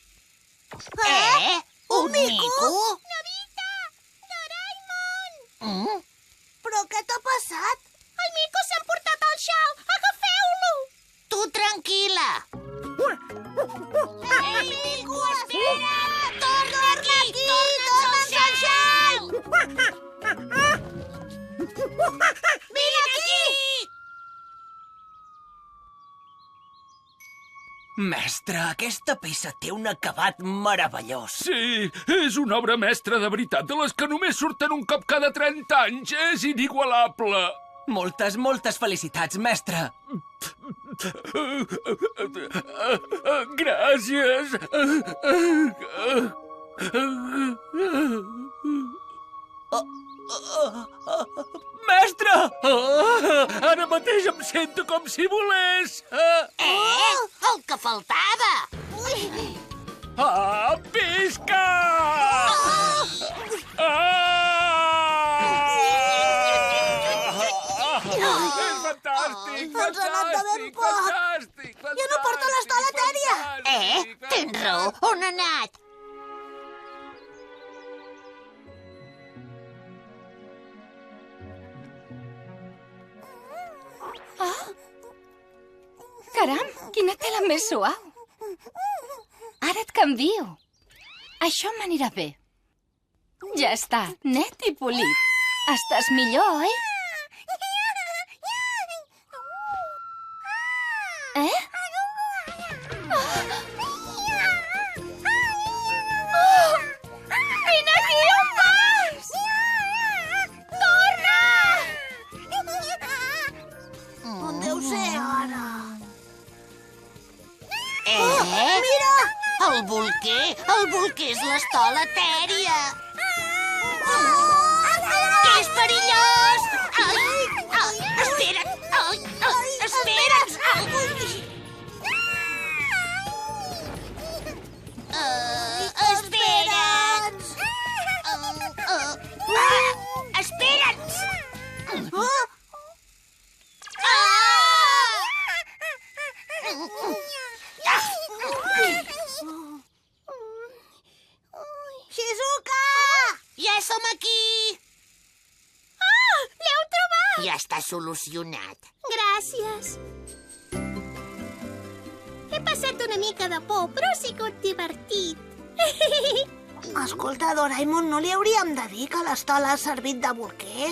Un mico? Nobita! Doraemon! Però què t'ha passat? El mico s'ha emportat el xal! Agafeu-lo! Tu tranquil·la! Ei, mico, espera! Torna aquí! Torna'ns el xal! Vine aquí! Mestre, aquesta peça té un acabat meravellós. Sí, és una obra mestra de veritat, de les que només surten un cop cada 30 anys. És inigualable. Moltes felicitats, mestre. Gràcies. Mestre! Ara mateix em sento com si volés. El que faltava! Visca! És Fantàstic! Ens ha anat de ben poc. Fantàstic! Ja no porto l'estola tèria. Tens raó. On ha anat? Caram, quina tela més suau. Ara et canvio. Això m'anirà bé. Ja està, net i polit. Estàs millor, oi? Vine aquí, on vas? Torna! On deu ser, ara? Mira! El bolquer! El bolquer és l'estola etèria! Que és perillós! Espera't! Espera't! Espera't! Espera't! Shizuka! Ja som aquí! L'heu trobat! Ja està solucionat. Gràcies. He passat una mica de por, però ha sigut divertit. Escolta, Doraemon, no li hauríem de dir que l'estola ha servit de bolquer?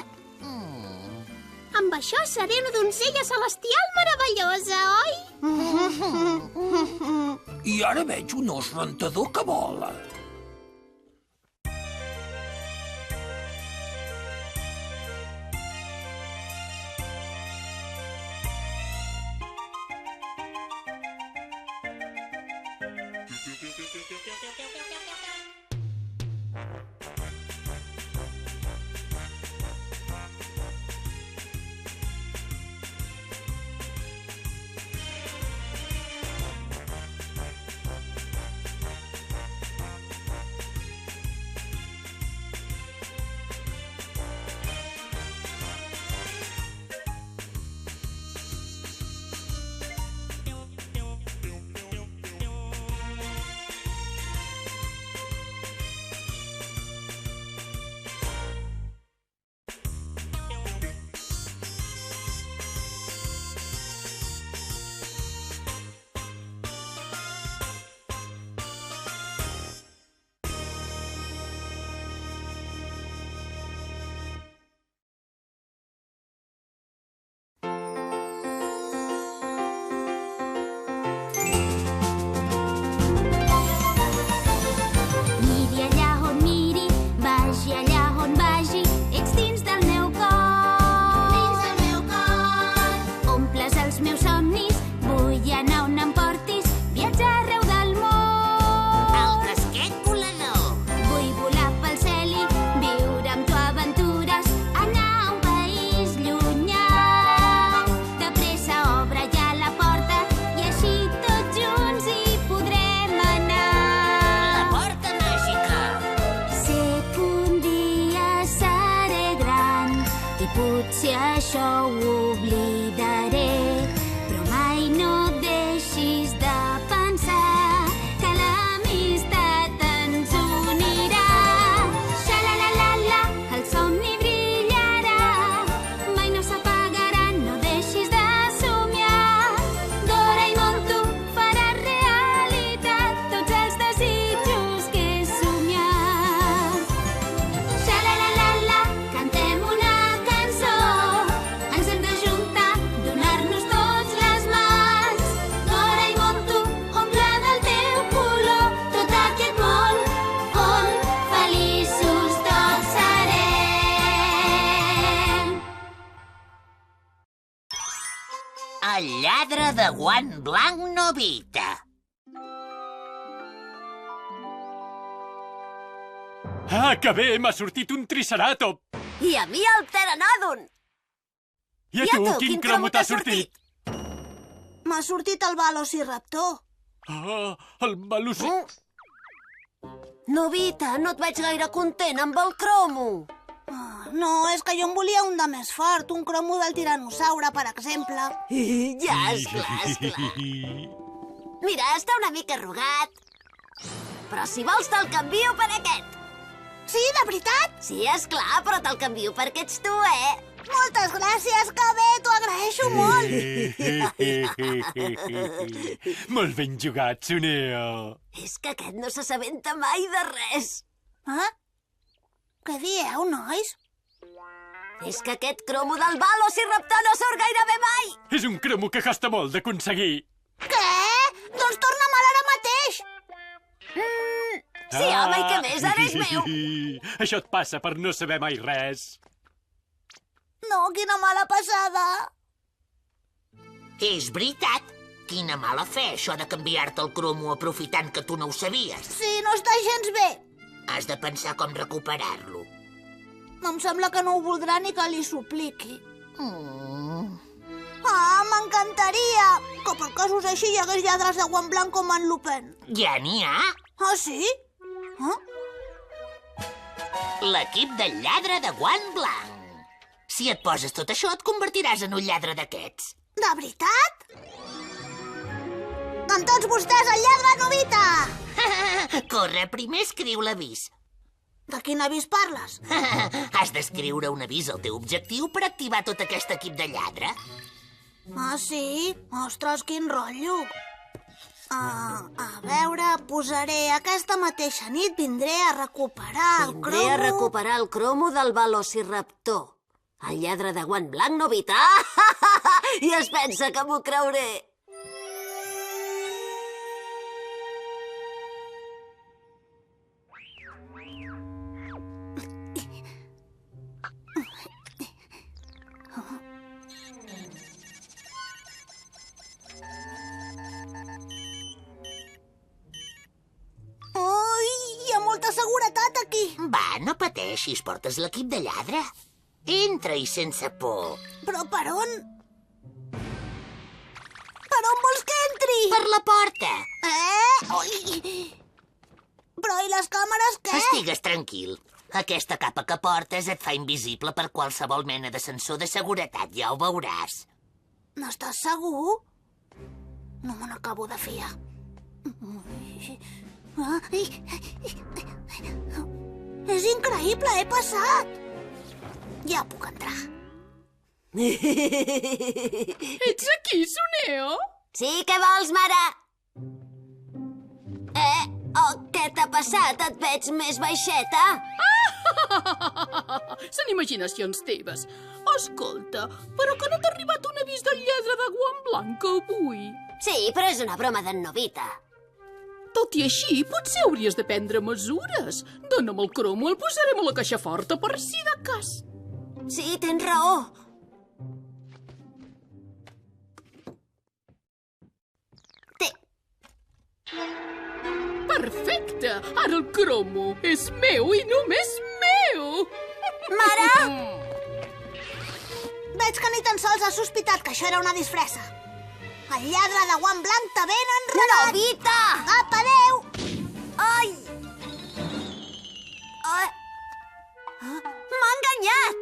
Amb això seré una donzella celestial meravellosa, oi? I ara veig un os rentador que vola. Potser això ho oblidaré, però mai no deixis de pensar que l'amistat ens unirà. Xa-la-la-la-la, el somni brillarà, mai no s'apagarà, no deixis de somiar. Doraemon, tu faràs realitat tots els desitjos que he somiat. Xa-la-la-la-la, cantem una cançó, ens hem d'ajuntar, donar-nos tots les mans. Doraemon, tu omple del teu color tot aquest món on feliços tots serem. El lladre de guant blanc Nobita. Ah, que bé! M'ha sortit un triceratop! I a mi el pteranòdon! I a tu, quin cromo t'ha sortit? M'ha sortit el velociraptor. Ah, el velociraptor... Nobita, no et veig gaire content amb el cromo. No, és que jo en volia un de més fort, un cromo del tiranosaure, per exemple. Ja, esclar. Mira, està una mica arrugat. Però si vols te'l canvio per aquest. Sí, de veritat? Sí, esclar, però te'l canvio perquè ets tu, Moltes gràcies, que bé, t'ho agraeixo molt. Molt ben jugat, Soneo. És que aquest no s'assabenta mai de res. Què dieu, nois? És que aquest cromo del Velociraptor no surt gairebé mai. És un cromo que costa molt d'aconseguir. Què? Doncs torna'm ara mateix. Sí, home, i què més? Ara és meu. Això et passa per no saber mai res. No, quina mala passada. És veritat. Quina mala fe, això de canviar-te el cromo aprofitant que tu no ho sabies. Sí, no està gens bé. Has de pensar com recuperar-lo. Em sembla que no ho voldrà ni que li supliqui. M'encantaria que per casos així hi hagués lladres de guant blanc com en Lupin. Ja n'hi ha. Ah, sí? L'equip del lladre de guant blanc. Si et poses tot això, et convertiràs en un lladre d'aquests. De veritat? Amb tots vostès, el lladre Novita! Corre, primer escriu l'avís. De quin avís parles? Has d'escriure un avís al teu objectiu per activar tot aquest equip de lladre. Ah, sí? Ostres, quin rotllo. A veure, posaré aquesta mateixa nit, vindré a recuperar el cromo... Vindré a recuperar el cromo del Velociraptor. El lladre de guant blanc, Novita? I es pensa que m'ho creuré. Hi ha molta seguretat aquí. Va, no pateixis, portes l'equip de lladre. Entra-hi sense por. Però per on? Per on vols que entri? Per la porta. Però i les càmeres, què? Estigues tranquil. Aquesta capa que portes et fa invisible per qualsevol mena de sensor de seguretat, ja ho veuràs. N'estàs segur? No me n'acabo de fiar. És increïble, he passat. Ja puc entrar. Ets aquí, Soneo? Sí, què vols, mare? Què t'ha passat? Et veig més baixeta? Són imaginacions teves. Escolta, però que no t'ha arribat un avís del lladre de guant blanc avui? Sí, però és una broma d'en Novita. Tot i així, potser hauries de prendre mesures. Dóna'm el cromo, el posarem a la caixa forta per si de cas. Sí, tens raó. Perfecte! Ara el cromo és meu i només meu! Mare! Veig que ni tan sols has sospitat que això era una disfressa. El lladre de guant blanc t'ha ben enredat. Novita! Apa, adéu! Ai! M'ha enganyat!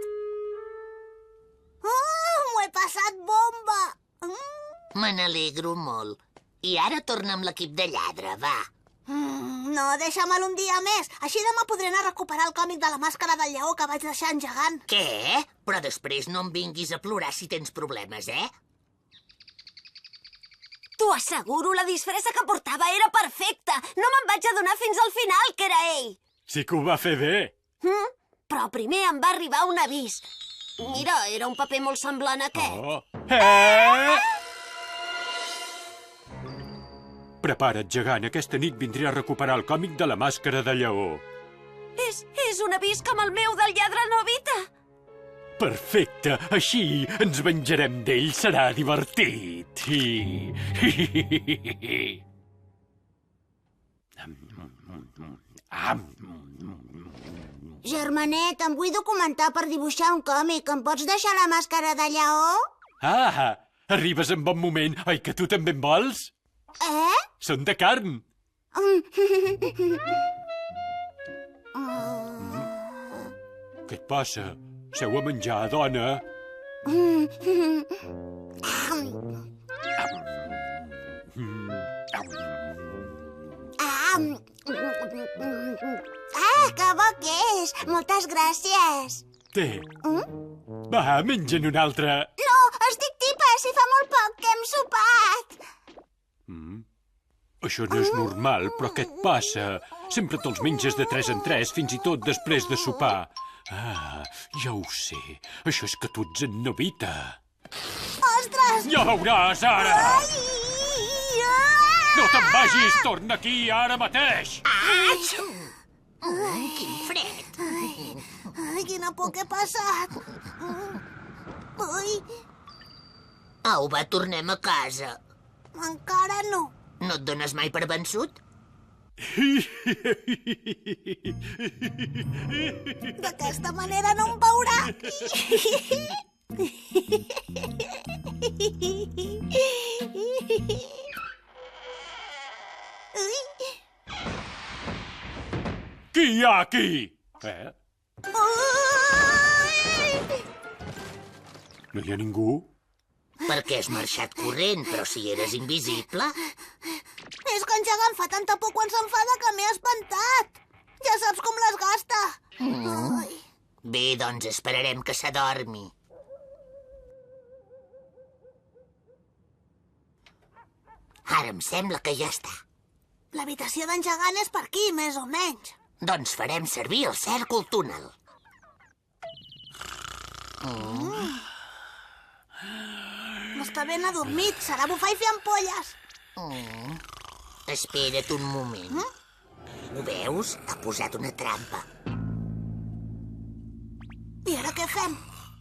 M'ho he passat bomba! Me n'alegro molt. I ara torna amb l'equip de lladre, va. No, deixa-me'l un dia més. Així demà podré anar a recuperar el còmic de la màscara del lleó que vaig deixar engegant. Què? Però després no em vinguis a plorar si tens problemes, T'ho asseguro, la disfressa que portava era perfecta. No me'n vaig adonar fins al final que era ell. Sí que ho va fer bé. Però primer em va arribar un avís. Mira, era un paper molt semblant a aquest. Oh. Prepara't, gegant. Aquesta nit vindré a recuperar el còmic de la màscara de lleó. És un avís com el meu del lladre Novita. Perfecte. Així ens venjarem d'ell. Serà divertit. Germanet, em vull documentar per dibuixar un còmic. Em pots deixar la màscara de lleó? Arribes en bon moment. Oi que tu també en vols? Són de carn. Què et passa? Seu a menjar, dona. Que bo que és! Moltes gràcies. Té. Va, menja'n un altre. No, estic tipa, si fa molt poc que hem sopat. Això no és normal, però què et passa? Sempre te'ls menges de 3 en 3, fins i tot després de sopar. Ah, ja ho sé. Això és que tu ets en Novita. Ostres! Ja veuràs, ara! No te'n vagis! Torna aquí ara mateix! Quin fred! Ai, quina por que he passat! Ai! Au, va, tornem a casa. Encara no. No et dones mai per vençut? D'aquesta manera no em veurà. Qui hi ha aquí? No hi ha ningú? Perquè has marxat corrent, però si eres invisible... És que en Gegant fa tanta por quan s'enfada que m'he espantat. Ja saps com les gasta. Ai. Bé, doncs esperarem que s'adormi. Ara em sembla que ja està. L'habitació d'en Gegant és per aquí, més o menys. Doncs farem servir el cèrcol túnel. Està ben adormit, serà bufar i fer ampolles. Espera't un moment. Ho veus? Ha posat una trampa. I ara què fem?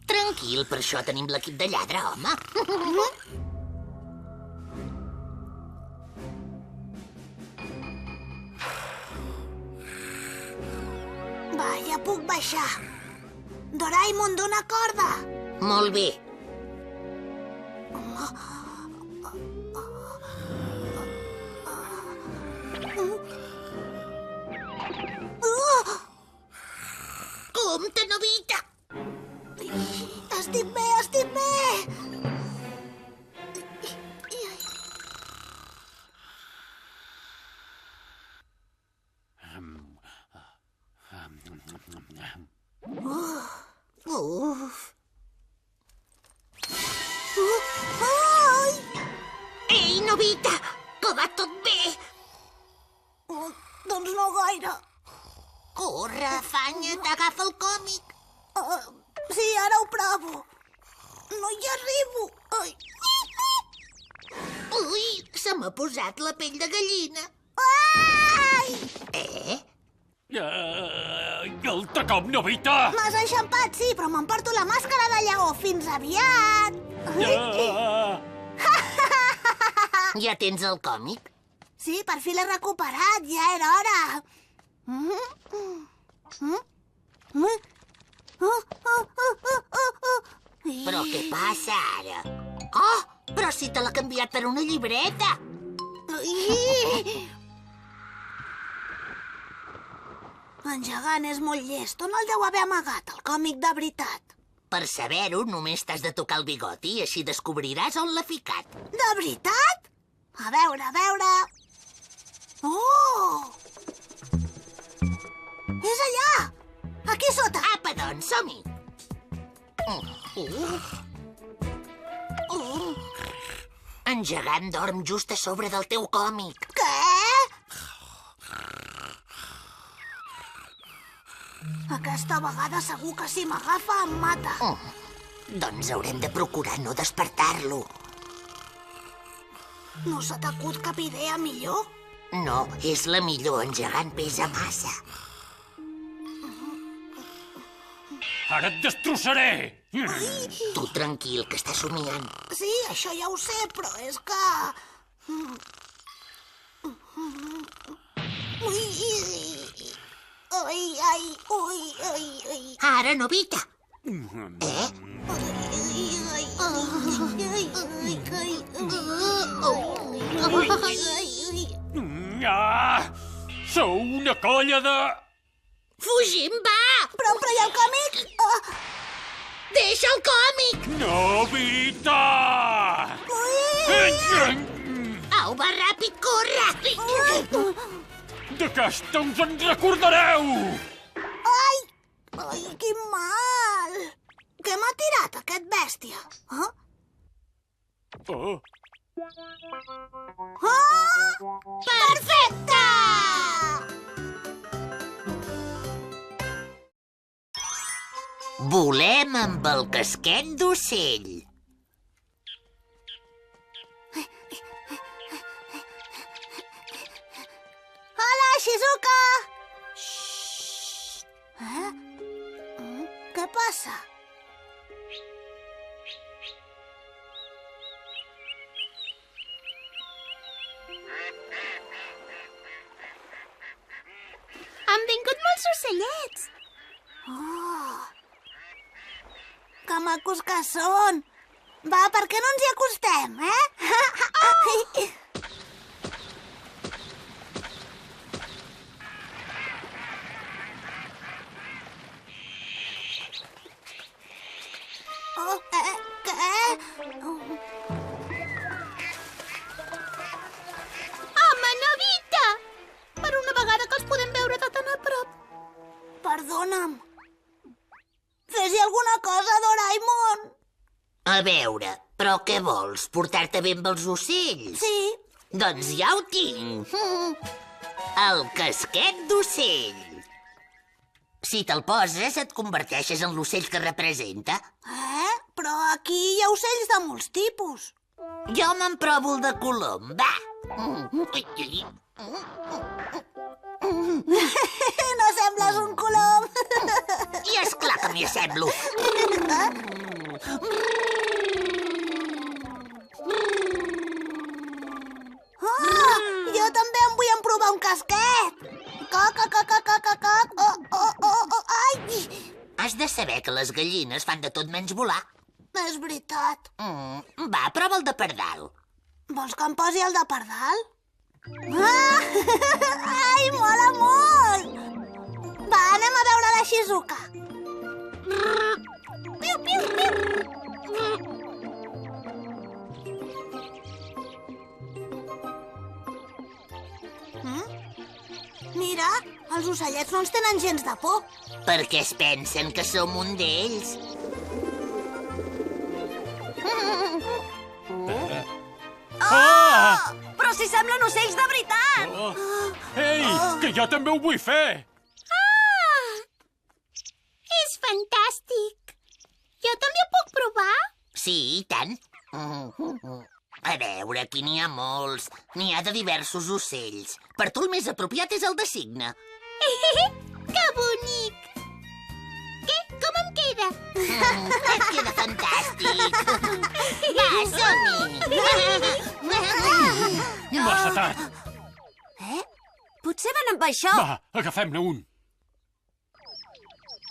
Tranquil, per això tenim l'equip de lladre, home. Va, ja puc baixar. Doraemon, dona corda. Molt bé. Compte, Novita! Estic bé, estic bé! Ei, Novita! Que va tot bé! Doncs no gaire. Corre, afanya't, agafa el còmic. Sí, ara ho provo. No hi arribo. Ai. Ui, se m'ha posat la pell de gallina. Ai! Altre cop, Novita! M'has enxampat, sí, però m'emporto la màscara de lleó. Fins aviat! Ja tens el còmic? Sí, per fi l'he recuperat. Ja era hora. Però què passa ara? Oh, però si te l'ha canviat per una llibreta. En Gegant és molt llest. On el deu haver amagat, el còmic de veritat? Per saber-ho, només t'has de tocar el bigoti i així descobriràs on l'ha ficat. De veritat? A veure, a veure... Oh! És allà! Aquí sota! Apa, doncs, som-hi! En Gegant dorm just a sobre del teu còmic. Què? Aquesta vegada segur que si m'agafa em mata. Doncs haurem de procurar no despertar-lo. No se t'acut cap idea millor? No, és la millor. En Gegant pesa massa. Ara et destrossaré! Tu tranquil, que està somiant. Sí, això ja ho sé, però és que... Ara, Novita! Sou una colla de... Fugim, va! Però i el còmic? Deixa el còmic! Nobita! Au, va, ràpid, corre! D'aquesta us en recordareu! Ai, quin mal! Què m'ha tirat, aquest bèstia? Perfecte! Volem amb el casquet d'ocell. Hola, Shizuka! Què passa? Han vingut molts ocellets. Que macos que són! Va, per què no ens hi acostem, Home, Nobita! Per una vegada que els podem veure de tan a prop. Perdona'm. Fes-hi alguna cosa, Doraemon. A veure, però què vols? Portar-te bé amb els ocells? Sí. Doncs ja ho tinc. El casquet d'ocell. Si te'l poses, et converteixes en l'ocell que representa. Però aquí hi ha ocells de molts tipus. Jo me'n provo el de colom, va. No sembles un colom. I esclar que m'hi assemblo. Jo també em vull emprovar un casquet. Ai! Has de saber que les gallines fan de tot menys volar. És veritat. Va, prova el de pardal. Vols que em posi el de pardal? Ai, mola molt! Va, anem a veure la Shizuka. Piu, piu, piu. Mira, els ocellets no ens tenen gens de por. Perquè es pensen que som un d'ells. Però si semblen ocells de veritat! Ei, que jo també ho vull fer! És fantàstic! Jo també ho puc provar? Sí, i tant. A veure, aquí n'hi ha molts. N'hi ha de diversos ocells. Per tu el més apropiat és el de cigne. Que bonic! Què? Com em queda? Et queda fantàstic. Va, som-hi! Massa tard. Potser van amb això. Va, agafem-ne un.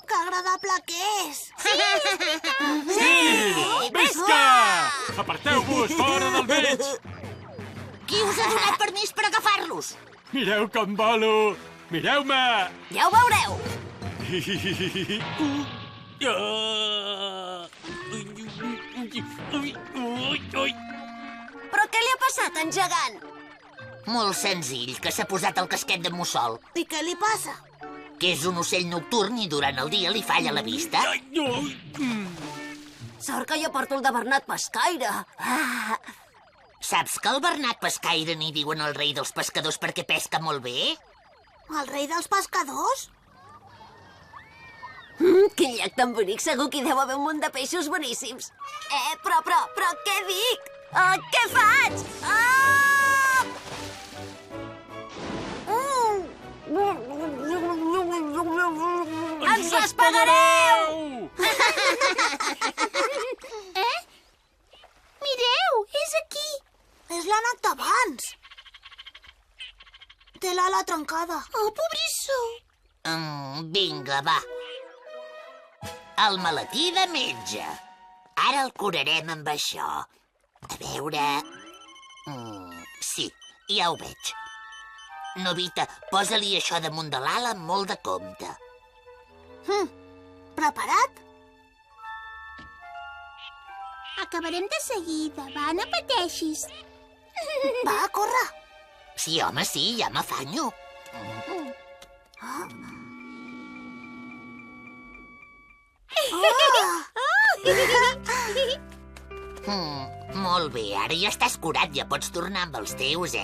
Que agradable que és. Sí! Visca! Aparteu-vos, fora del mig! Qui us ha donat permís per agafar-los? Mireu com volo! Mireu-me! Ja ho veureu! Però què li ha passat, en gegant? Molt senzill, que s'ha posat el casquet de mussol. I què li passa? Que és un ocell nocturn i durant el dia li falla la vista. Sort que jo porto el de Bernat Pescaire. Saps que el Bernat Pescaire n'hi diuen el rei dels pescadors perquè pesca molt bé? El rei dels pescadors? Quin llac tan bonic, segur que hi deu haver un munt de peixos boníssims. Però què dic? Què faig? Ens les pagareu! Mireu, és aquí. És l'ànec d'abans. Té l'ala trencada. Oh, pobrissó. Vinga, va. El maletí de metge. Ara el curarem amb això. A veure... Sí, ja ho veig. Nobita, posa-li això damunt de l'ala amb molt de compte. Preparat? Acabarem de seguida, va, no pateixis. Va, corre. Sí, home, sí, ja m'afanyo. Molt bé, ara ja estàs curat, ja pots tornar amb els teus,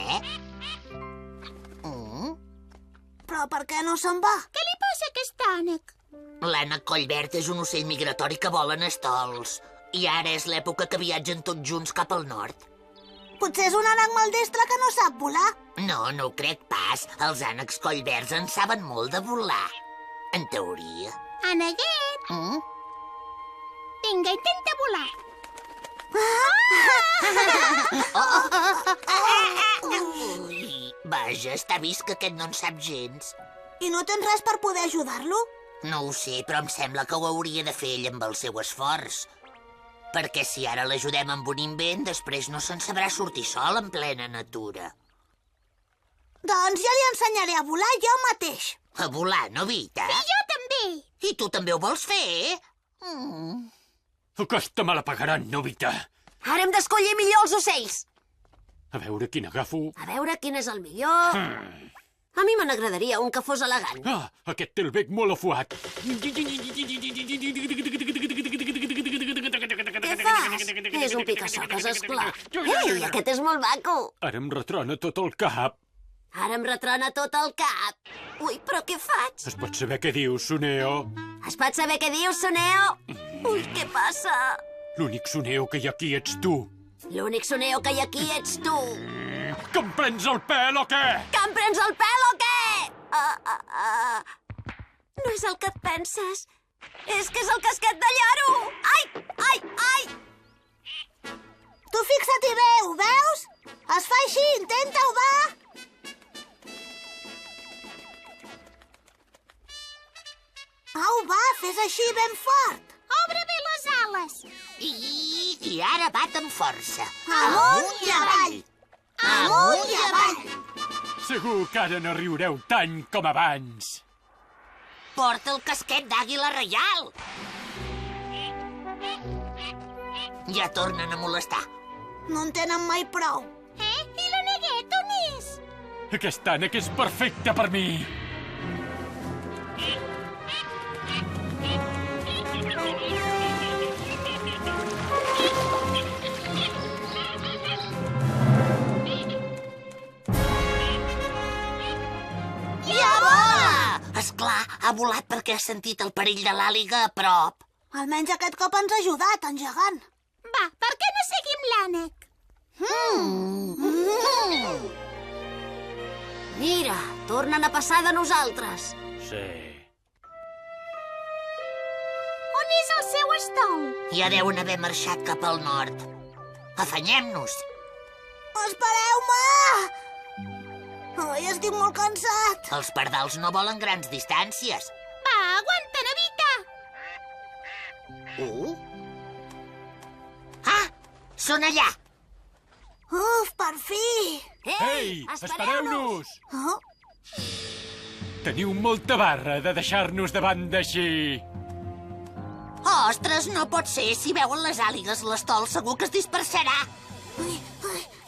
Però per què no se'n va? Què li passa a aquest ànec? L'ànec collverd és un ocell migratori que vola en estols. I ara és l'època que viatgen tots junts cap al nord. Potser és un ànec maldestre que no sap volar. No, no ho crec pas. Els ànecs collverds en saben molt de volar. En teoria. Aneguet! Vinga, intenta volar. Ui, vaja, està vist que aquest no en sap gens. I no tens res per poder ajudar-lo? No ho sé, però em sembla que ho hauria de fer ell amb el seu esforç. Perquè si ara l'ajudem amb un invent, després no se'n sabrà sortir sol en plena natura. Doncs ja li ensenyaré a volar jo mateix. A volar, Novita? I jo també. I tu també ho vols fer? Aquesta me la pagaran, Novita. Ara hem d'escollir millor els ocells. A veure quin agafo. A veure quin és el millor. A mi me n'agradaria un que fos elegant. Ah, aquest té el bec molt afuat. Què fas? És un pica-soques, esclar. Ei, aquest és molt maco. Ara em retrona tot el cap. Ara em retrona tot el cap. Ui, però què faig? Es pot saber què dius, Soneo? Es pot saber què dius, Soneo? Ui, què passa? L'únic Soneo que hi ha aquí ets tu. L'únic Soneo que hi ha aquí ets tu. Que em prens el pèl o què? Que em prens el pèl o què? No és el que et penses. És que és el casquet de lloro. Ai, ai, ai! Tu fixa't-hi bé, ho veus? Es fa així, intenta-ho, va! Au, va, fes així ben fort. Obre bé les ales. I ara bat amb força. Amunt i avall. Amunt i avall. Segur que ara no riureu tant com abans. Porta el casquet d'àguila reial. Ja tornen a molestar. No en tenen mai prou. I l'Aneguet on és? Aquest ànec és perfecte per mi. Ja vola! Esclar, ha volat perquè ha sentit el perill de l'àliga a prop. Almenys aquest cop ens ha ajudat, engegant. Va, per què no seguim l'ànec? Mira, tornen a passar de nosaltres. Sí. On és el seu estol? Ja deuen haver marxat cap al nord. Afanyem-nos. Espereu-me! Ai, estic molt cansat. Els pardals no volen grans distàncies. Va, aguanta, Novita! Ah, són allà. Uf, per fi! Ei, espereu-nos! Oh? Teniu molta barra de deixar-nos de banda així. Ostres, no pot ser. Si veuen les àligues, l'estol segur que es dispersarà.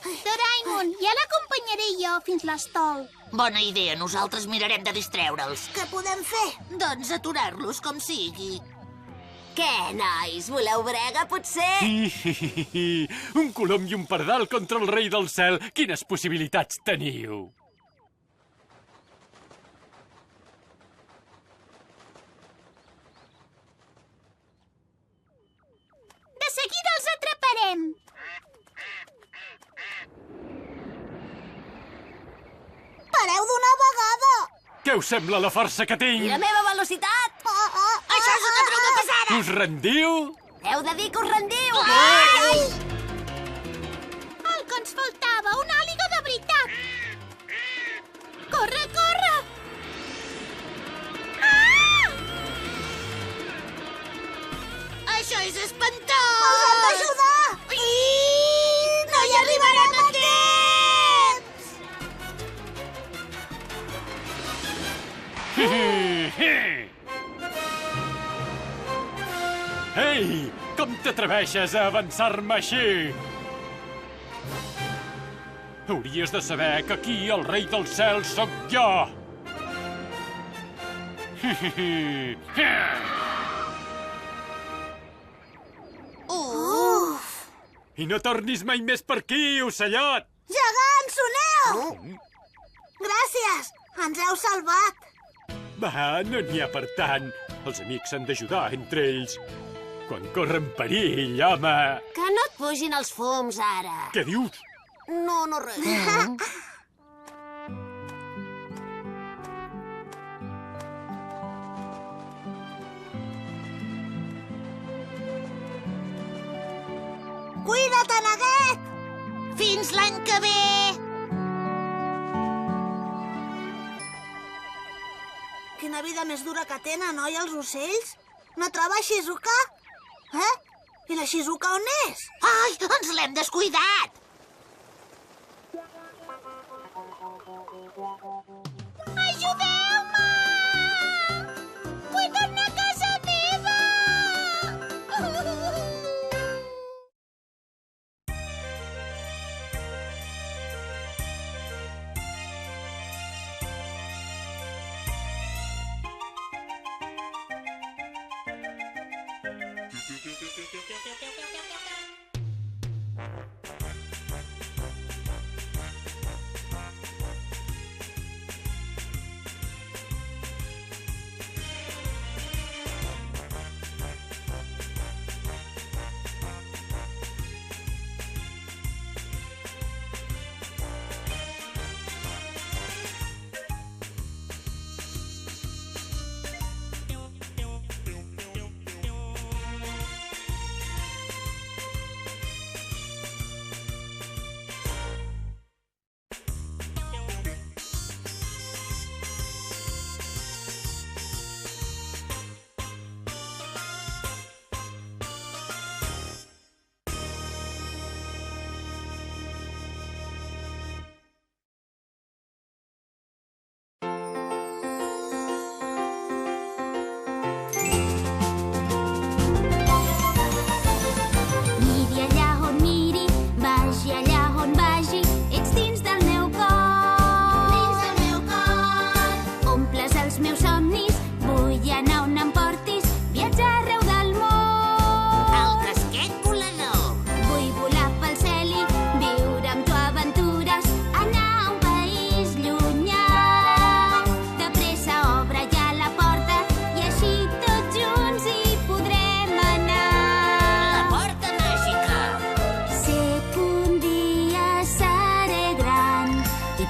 Doraemon, ja l'acompanyaré jo fins l'estol. Bona idea, nosaltres mirarem de distreure'ls. Què podem fer? Doncs aturar-los com sigui. Què, nois? Voleu brega, potser? Un colom i un pardal contra el rei del cel. Quines possibilitats teniu? De seguida els atraparem. Pareu d'una vegada! Què us sembla la força que tinc? I la meva velocitat? Això és una broma pesada! Us rendiu? Heu de dir que us rendiu! Ai! El que ens faltava, una àliga de veritat. Corre, corre! Això és espantós! Els hem d'ajudar! No hi arribarem a temps! Ei! Com t'atreveixes a avançar-me així? Hauries de saber que aquí el rei del cel sóc jo! I no tornis mai més per aquí, ocellot! Gegant, soneu! Gràcies, ens heu salvat. Va, no n'hi ha per tant. Els amics s'han d'ajudar entre ells. Quan corren perill, home! Que no et pugin els fums, ara. Què dius? No, no res. Cuida't, neguet! Fins l'any que ve! Quina vida més dura que tenen, oi, els ocells? No trobes Shizuka? Eh? I la Shizuka on és? Ai, ens l'hem descuidat! Ajudeu-me! Vull tornar a casa meva!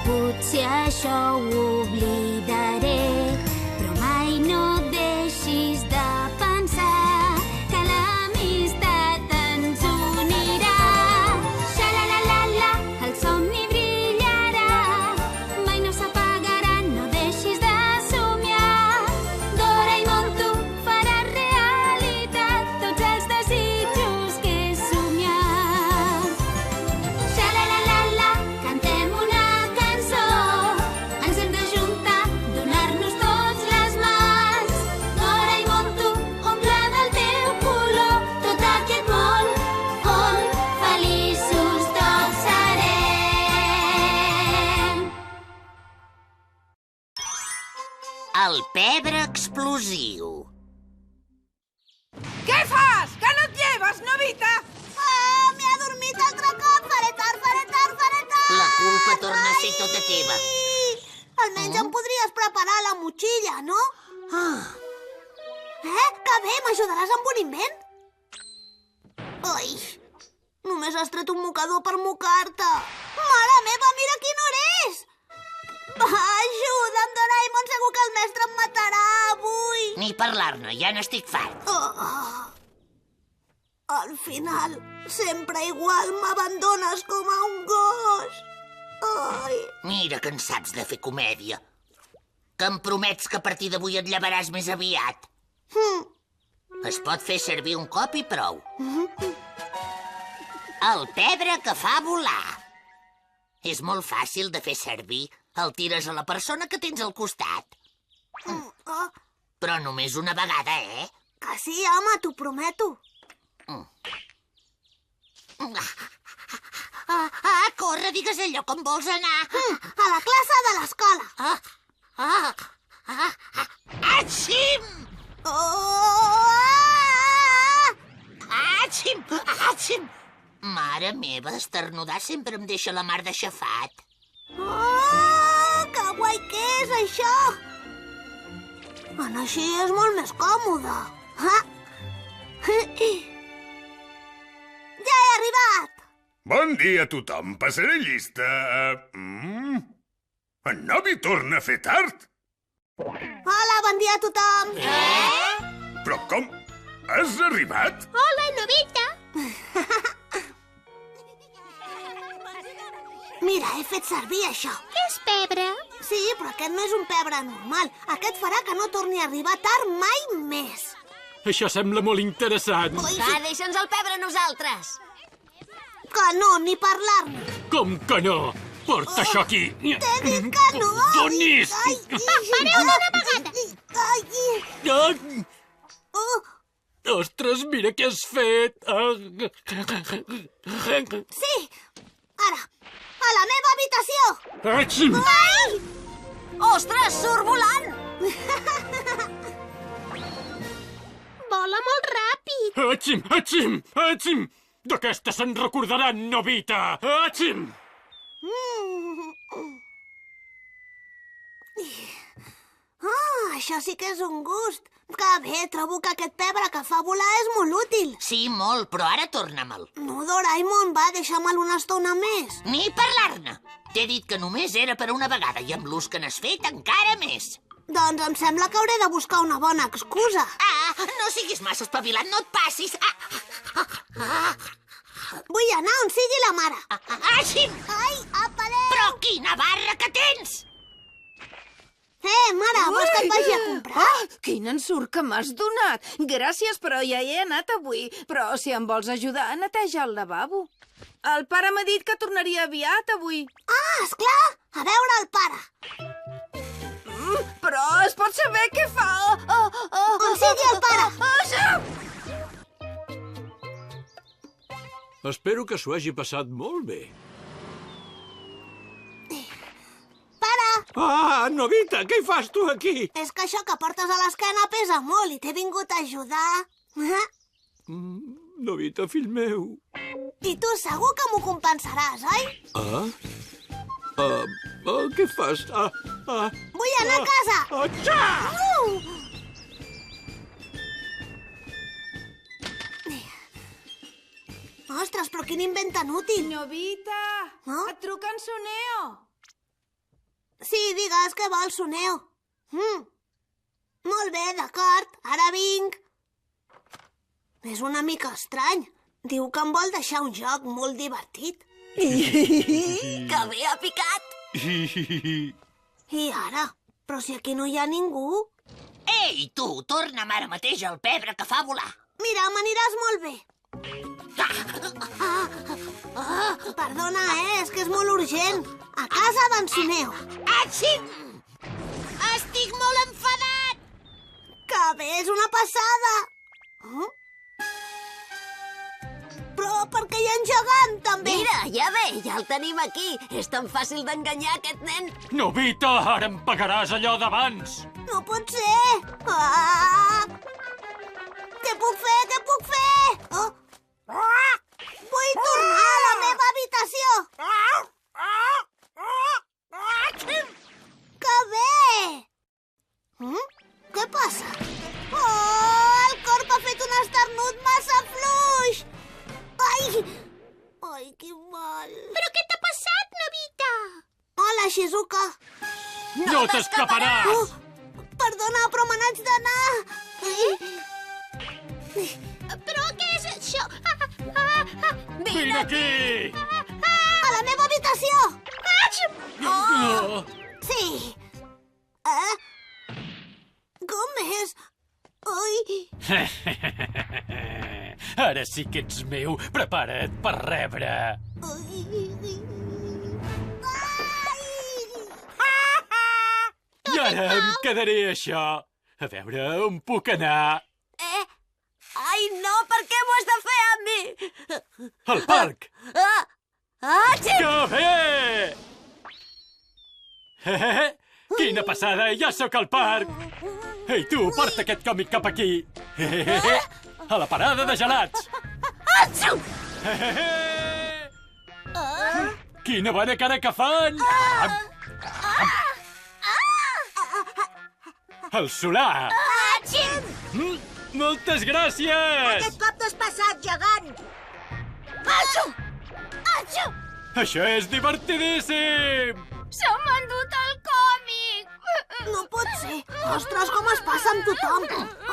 Potser això ho oblidaré, però mai no deixis de pensar que l'amistat ens unirà. Xa-la-la-la-la, el somni brillarà, mai no s'apagarà, no deixis de somiar. Doraemon, tu faràs realitat tots els desitjos que he somiat. Xa-la-la-la-la, cantem una cançó, ens hem d'ajuntar, donar-nos tots les mans. Doraemon, tu, omple del teu color tot aquest món on feliços tots serem. El pebre explosiu. Què fas? Que no et lleves, Novita? Ah, m'he adormit altre cop! Faré tard, faré tard, faré tard! La culpa torna a ser tota teva. Almenys em podries preparar la motxilla, no? Que bé, m'ajudaràs amb un invent? Ai, només has tret un mocador per mocar-te. Mare meva, mira quina hora és! Va, ajuda'm, Doraemon, segur que el mestre em matarà avui. Ni parlar-ne, ja n'estic fart. Al final, sempre igual m'abandones com a un gos. Ai. Mira que en saps de fer comèdia. Que em promets que a partir d'avui et llevaràs més aviat. Es pot fer servir un cop i prou. El pebre que fa volar. És molt fàcil de fer servir. El tires a la persona que tens al costat. Però només una vegada, eh? Que sí, home, t'ho prometo. Corre, digues el lloc on vols anar. A la classe de l'escola. Atxim! Atxim! Atxim! Mare meva, esternudar sempre em deixa la mar de xafat. Que guai que és, això! Així és molt més còmode. Ja he arribat! Bon dia a tothom. Passaré llista. En Novi torna a fer tard? Hola, bon dia a tothom! Però com? Has arribat? Hola, Novita! Mira, he fet servir això. Què és pebre? Sí, però aquest no és un pebre normal. Aquest farà que no torni a arribar tard mai més. Això sembla molt interessant. Va, deixa'ns el pebre a nosaltres. Que no, ni parlar-ne. Com que no? Porta això aquí. T'he dit que no. Donis! Pareu d'una vegada! Ostres, mira què has fet. Sí, ara, a la meva habitació. Atxim! Ai! Ostres, surt volant! Vola molt ràpid. Atxim, atxim, atxim! D'aquesta se'n recordaran, Novita! Atxim! Això sí que és un gust. Que bé, trobo que aquest pebre que fa volar és molt útil. Sí, molt, però ara torna-me'l. No, Doraemon, va, deixa-me'l una estona més. Ni parlar-ne. T'he dit que només era per una vegada i amb l'ús que n'has fet encara més. Doncs em sembla que hauré de buscar una bona excusa. No siguis massa espavilat, no et passis. Vull anar on sigui la mare. Aixim! Ai, apaleu! Però quina barra que tens! Mare, vols que et vagi a comprar? Quin ensurt que m'has donat! Gràcies, però ja hi he anat avui. Però si em vols ajudar, neteja el lavabo. El pare m'ha dit que tornaria aviat avui. Esclar! A veure el pare. Però es pot saber què fa? On sigui el pare. Espero que s'ho hagi passat molt bé. Pare! Novita, què hi fas tu aquí? És que això que portes a l'esquena pesa molt i t'he vingut a ajudar. Novita, fill meu. I tu segur que m'ho compensaràs, oi? Què fas? Vull anar a casa! Ostres, però quin invent tan útil! Novita! Et truca en Soneo! Sí, digues que vols, Soneo. Molt bé, d'acord, ara vinc. És una mica estrany. Diu que em vol deixar un joc molt divertit. Que bé ha picat! I ara? Però si aquí no hi ha ningú. Ei, tu, torna'm ara mateix el pebre que fa volar. Mira, m'aniràs molt bé. Perdona, és que és molt urgent. A casa d'en Soneo. Atxim! Estic molt enfadat! Que bé, és una passada! Però per què hi ha en gegant, també? Mira, ja ve, ja el tenim aquí. És tan fàcil d'enganyar, aquest nen. Novita, ara em pagaràs allò d'abans. No pot ser! Què puc fer? Què puc fer? Vull tornar a la meva habitació! Que bé! Què passa? El corp ha fet un esternut massa fluix! Ai, que mal! Però què t'ha passat, Novita? Hola, Shizuka! No t'escaparàs! Perdona, però me n'haig d'anar! Però què és això? Vine aquí! A la meva habitació! Sí! Com és? Ara sí que ets meu. Prepara't per rebre. I ara em quedaré això. A veure, on puc anar? Ai, no, per què m'ho has de fer a mi? Al parc! Atxi! Que bé! Quina passada, ja sóc al parc! Ei, tu, porta aquest còmic cap aquí! A la parada de gelats! Atxu! Quina bona cara que fan! El solar! Moltes gràcies! Aquest cop t'has passat, gegant! Atxu! Atxu! Això és divertidíssim! S'han endut el còmic! No pot ser. Ostres, com es passa amb tothom.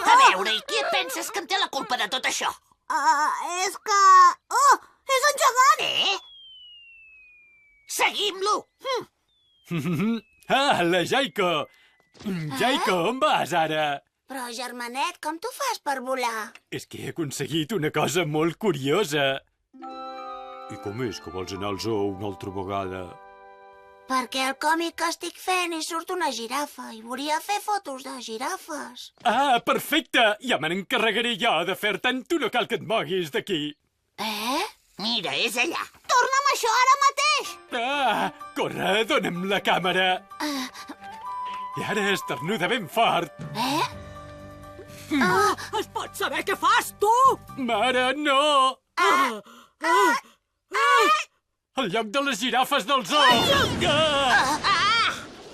A veure, i qui et penses que en té la culpa de tot això? És que... Oh, és en gegant! Seguim-lo! Ah, la Jaiko! Jaiko, on vas ara? Però, germanet, com t'ho fas per volar? És que he aconseguit una cosa molt curiosa. I com és que vols anar al zoo una altra vegada? Perquè al còmic que estic fent hi surt una girafa i volia fer fotos de girafes. Ah, perfecte! Ja me n'encarregaré jo de fer-te'n. Tu no cal que et moguis d'aquí. Mira, és allà. Torna'm això ara mateix! Ah, corre, dona'm la càmera. I ara esternuda ben fort. Es pot saber què fas, tu? Mare, no! Al lloc de les girafes del zoo!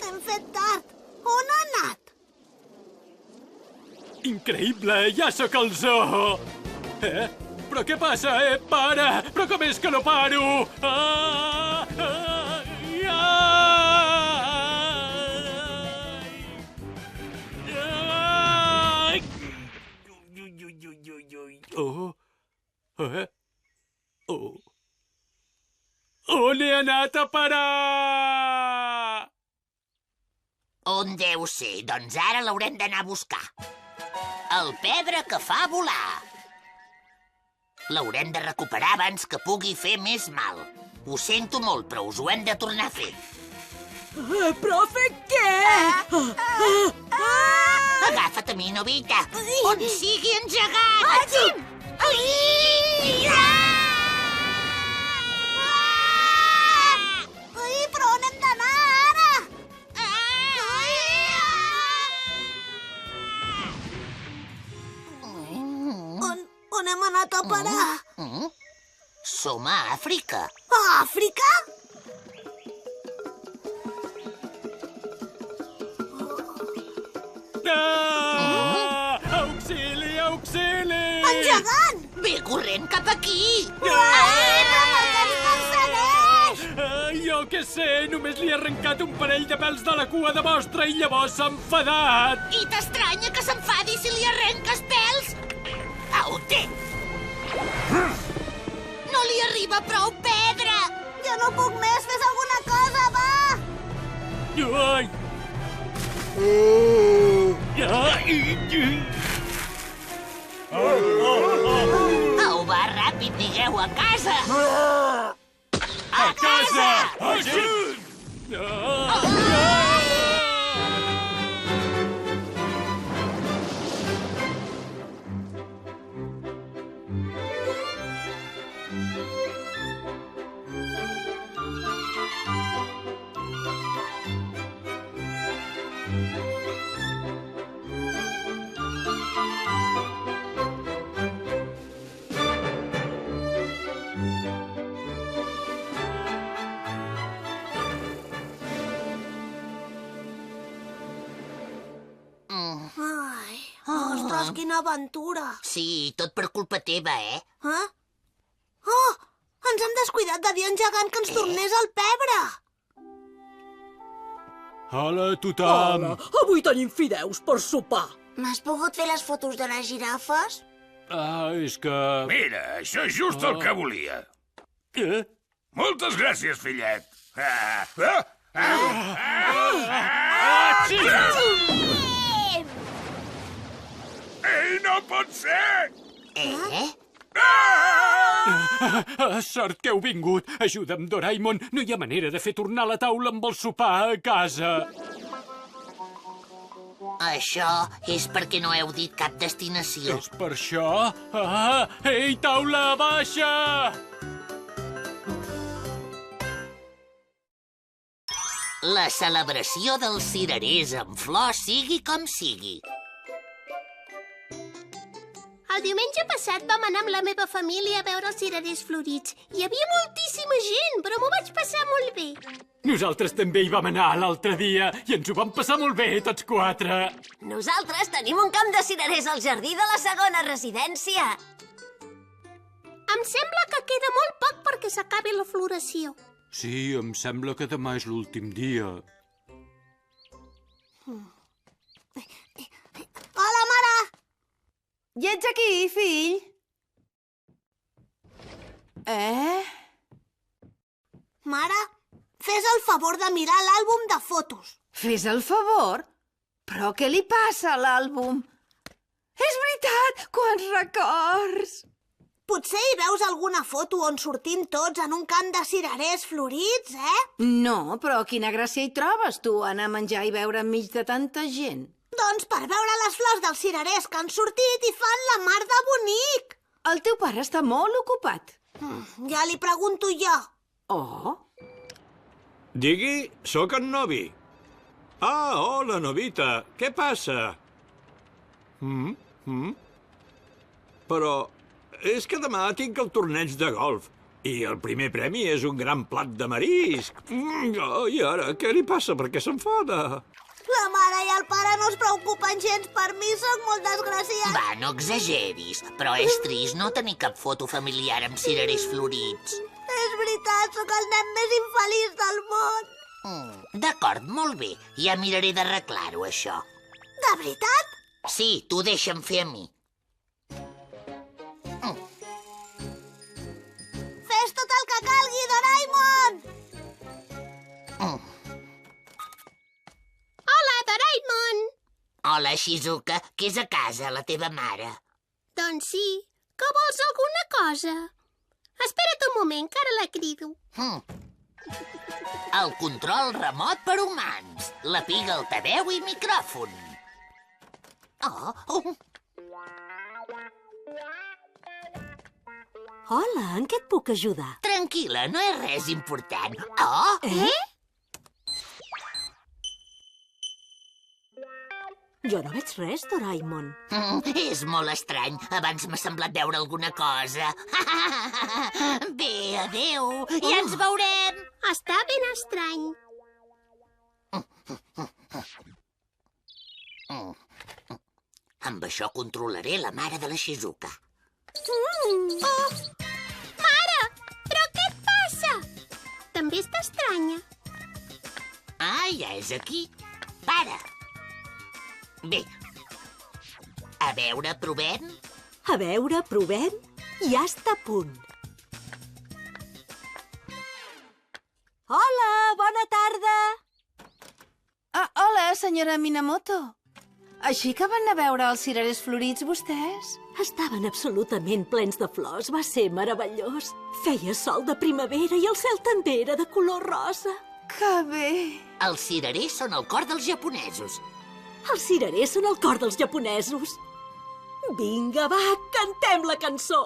Hem fet tard. On ha anat? Increïble, ja sóc al zoo! Però què passa? Para! Però com és que no paro? On he anat a parar? On deu ser? Doncs ara l'haurem d'anar a buscar. El pebre que fa volar. L'haurem de recuperar abans que pugui fer més mal. Ho sento molt, però us ho hem de tornar a fer. Profe, què? Agafa't a mi, Novita. On sigui engegat. Atxim! Però on hem d'anar ara? On hem anat a parar? Som a Àfrica. A Àfrica? Auxili, auxili! En gegant! Ve corrent cap aquí! Però per què ens persegueix? Jo què sé, només li he arrencat un parell de pèls de la cua de mostra i llavors s'ha enfadat. I t'estranya que s'enfadi si li arrenques pèls? Au, té! No li arriba prou pedra! Jo no puc més, fes alguna cosa, va! Ai! Au, va, ràpid, digueu a casa! A casa! Ai, ostres, quina aventura. Sí, tot per culpa teva, eh? Oh, ens hem descuidat de dir a en gegant que ens tornés el pebre. Hola, tothom! Avui tenim fideus per sopar. M'has pogut fer les fotos de les girafes? És que... Mira, això és just el que volia. Moltes gràcies, fillet. Ei, no pot ser! Sort que heu vingut. Ajuda'm, Doraemon. No hi ha manera de fer tornar la taula amb el sopar a casa. Això és perquè no heu dit cap destinació. És per això? Ah! Ei, taula baixa! La celebració dels cirerers amb flors sigui com sigui. El diumenge passat vam anar amb la meva família a veure els cirerers florits. Hi havia moltíssima gent, però m'ho vaig passar molt bé. Nosaltres també hi vam anar l'altre dia i ens ho vam passar molt bé, tots quatre. Nosaltres tenim un camp de cirerers al jardí de la segona residència. Em sembla que queda molt poc perquè s'acabi la floració. Sí, em sembla que demà és l'últim dia. Hola, mare! I ets aquí, fill? Mare, fes el favor de mirar l'àlbum de fotos. Fes el favor? Però què li passa a l'àlbum? És veritat! Quants records! Potser hi veus alguna foto on sortim tots en un camp de cirerers florits, eh? No, però quina gràcia hi trobes, tu, anar a menjar i beure enmig de tanta gent? Doncs per veure les flors dels cirerers que han sortit i fan la mar de bonic. El teu pare està molt ocupat. Ja li pregunto jo. Oh? Digui, sóc en Novi. Ah, hola, Novita. Què passa? Però és que demà tinc el torneig de golf i el primer premi és un gran plat de marisc. I ara, què li passa? Per què s'enfada? La mare i el pare no es preocupen gens per mi, soc molt desgraciat. Va, no exageris, però és trist no tenir cap foto familiar amb cirerers florits. És veritat, sóc el nen més infeliç del món. D'acord, molt bé. Ja miraré d'arreglar-ho, això. De veritat? Sí, t'ho deixa'm fer a mi. Fes tot el que calgui, Doraemon! Hola, Doraemon! Hola, Shizuka, que és a casa, la teva mare. Doncs sí, que vols alguna cosa? Espera't un moment, que ara la crido. El control remot per humans. La piga, altaveu i micròfon. Hola, en què et puc ajudar? Tranquil·la, no és res important. Jo no veig res, Doraemon. És molt estrany. Abans m'ha semblat veure alguna cosa. Bé, adéu. Ja ens veurem. Està ben estrany. Amb això controlaré la mare de la Shizuka. Mare, però què et passa? També està estranya. Ah, ja és aquí. Para. Bé. A veure, provem? A veure, provem? Ja està a punt. Hola, bona tarda. Hola, senyora Minamoto. Així que van a veure els cirerers florits, vostès? Estaven absolutament plens de flors. Va ser meravellós. Feia sol de primavera i el cel també era de color rosa. Que bé! Els cirerers són el cor dels japonesos. Els cirerers són el cor dels japonesos. Vinga, va, cantem la cançó.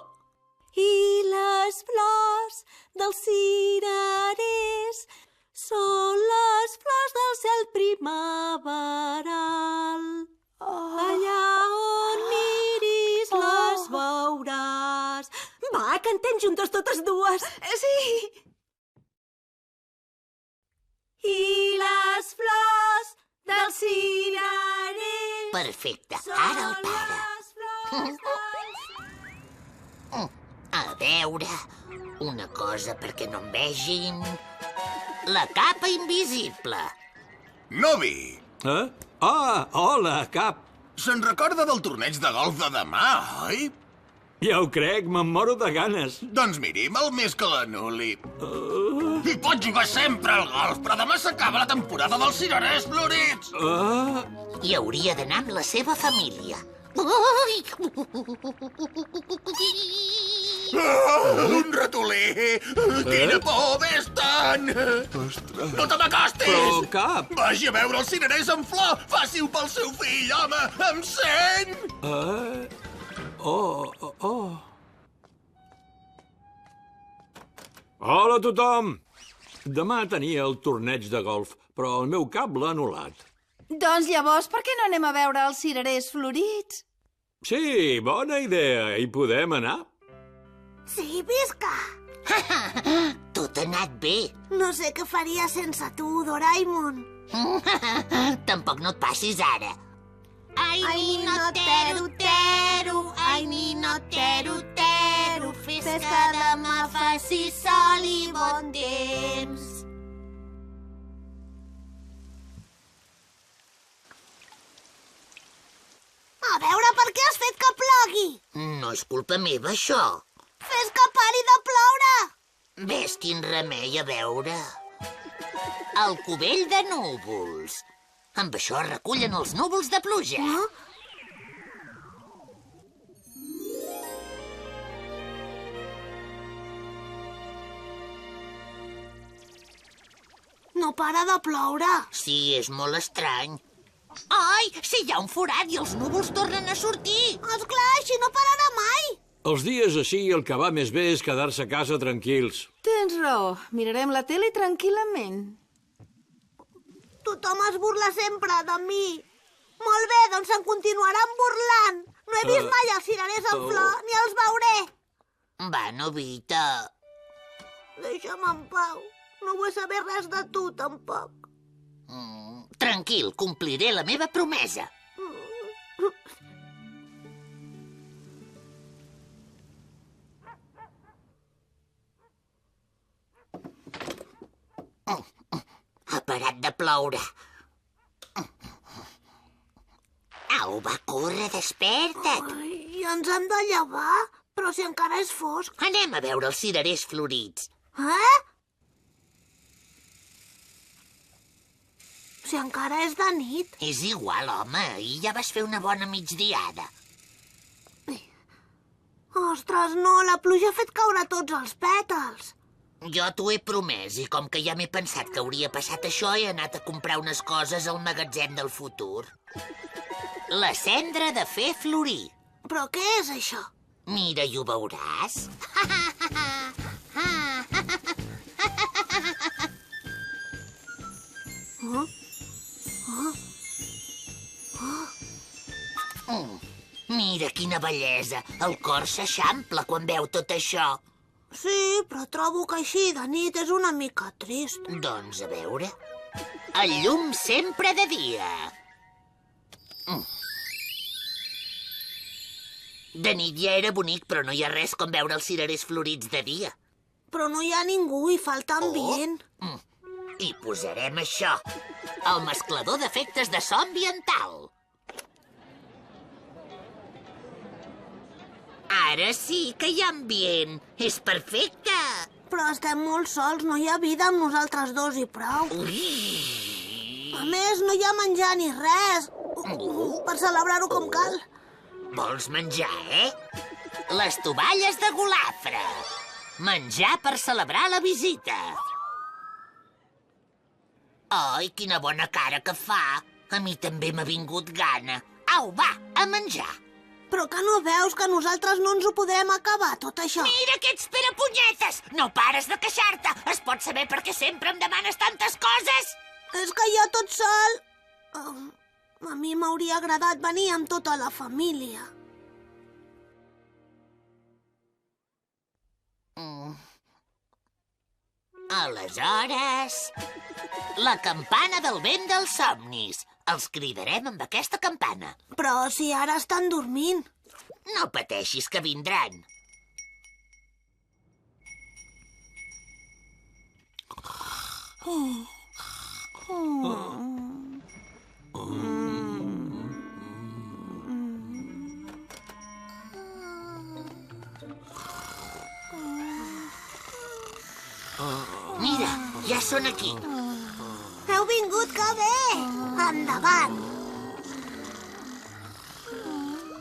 I les flors dels cirerers són les flors del cel primaveral. Allà on miris les veuràs. Va, cantem juntes totes dues. Sí! I les flors dels cirerers... Perfecte, ara el pare. A veure, una cosa perquè no em vegin... La capa invisible. Novi! Hola, Cap. Se'n recorda del torneig de golf de demà, oi? Ja ho crec, me'n moro de ganes. Doncs miri, val més que l'anul·li. I pot jugar sempre al golf, però demà s'acaba la temporada dels cirerers florits. I hauria d'anar amb la seva família. Un ratoler! Quina por, vés-te'n! No te m'acostis! Però cap! Vagi a veure els cirerers en flor! Faci-ho pel seu fill, home! Em sent? Hola a tothom! Demà tenia el torneig de golf, però el meu cap l'ha anul·lat. Doncs llavors, per què no anem a veure els cirerers florits? Sí, bona idea. Hi podem anar? Sí, visca! Tot ha anat bé. No sé què faria sense tu, Doraemon. Tampoc no et passis ara. Ai, nino, tero, tero, ai, nino, tero, tero, fes que demà faci sol i bon temps. A veure, per què has fet que plogui? No és culpa meva, això. Fes que pari de ploure! Ves, quin remei, a veure. El cubell de núvols. Amb això es recullen els núvols de pluja. No para de ploure. Sí, és molt estrany. Ai, si hi ha un forat i els núvols tornen a sortir. Esclar, així no pararà mai. Els dies així el que va més bé és quedar-se a casa tranquils. Tens raó. Mirarem la tele tranquil·lament. Tothom es burla sempre de mi. Molt bé, doncs se'n continuaran burlant. No he vist mai els cirerers en flor, ni els veuré. Va, Novita. Deixa'm en pau. No vull saber res de tu, tampoc. Tranquil, compliré la meva promesa. Ha parat de ploure. Au, va, corre, desperta't. I ens hem de llevar? Però si encara és fosc. Anem a veure els cirerers florits. Si encara és de nit. És igual, home. Ahir ja vas fer una bona migdiada. Ostres, no, la pluja ha fet caure tots els pètals. Jo t'ho he promès i com que ja m'he pensat que hauria passat això, he anat a comprar unes coses al magatzem del futur. La cendra de fer florir. Però què és això? Mira i ho veuràs. Mira quina bellesa. El cor s'eixampla quan veu tot això. Sí, però trobo que així de nit és una mica trist. Doncs a veure... El llum sempre de dia. De nit ja era bonic, però no hi ha res com veure els cirerers florits de dia. Però no hi ha ningú i falta ambient. I posarem això. El mesclador d'efectes de so ambiental. Ara sí que hi ha ambient. És perfecte. Però estem molt sols, no hi ha vida amb nosaltres dos i prou. A més, no hi ha menjar ni res. Per celebrar-ho com cal. Vols menjar, Les tovalles de golafre. Menjar per celebrar la visita. Ai, quina bona cara que fa. A mi també m'ha vingut gana. Au, va, a menjar. Però que no veus que nosaltres no ens ho podrem acabar, tot això? Mira que ets perapunyetes! No pares de queixar-te! Es pot saber per què sempre em demanes tantes coses? És que jo tot sol... A mi m'hauria agradat venir amb tota la família. Aleshores... La campana del vent dels somnis. Els cridarem amb aquesta campana. Però si ara estan dormint. No pateixis, que vindran. Mira, ja són aquí. Heu vingut, que bé! Endavant!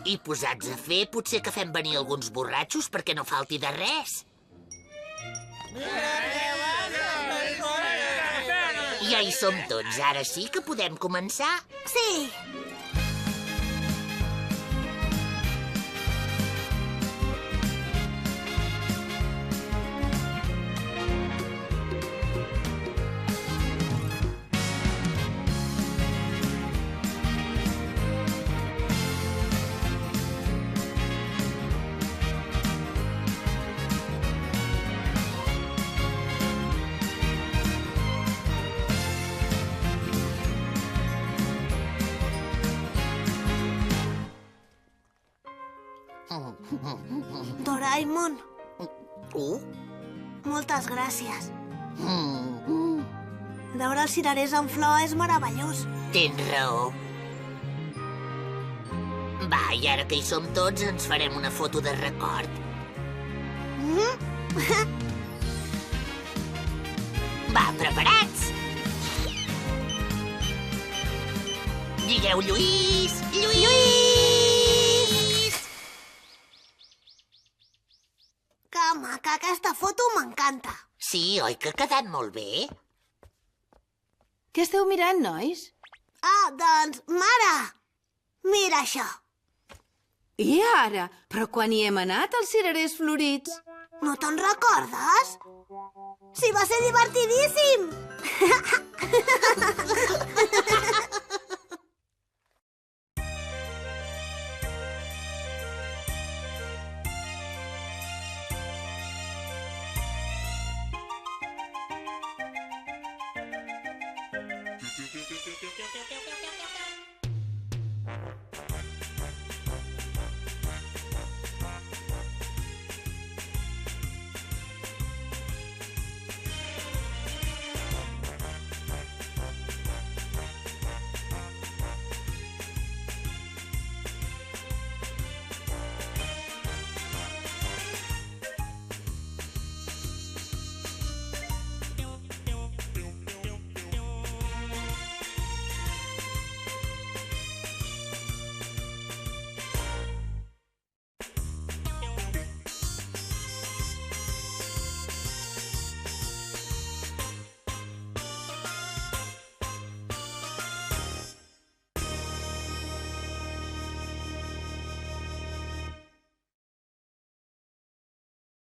I posats a fer, potser que fem venir alguns borratxos perquè no falti de res. Ja hi som tots, ara sí que podem començar? Sí. Doraemon. Moltes gràcies. Veure els cirerers en flor és meravellós. Tens raó. Va, i ara que hi som tots, ens farem una foto de record. Va, preparats? Digueu Lluís! Lluís! Que maca, aquesta foto m'encanta. Sí, oi que ha quedat molt bé? Què esteu mirant, nois? Ah, doncs, mare, mira això. I ara? Però quan hi hem anat, als cirerers florits? No te'n recordes? Sí, va ser divertidíssim!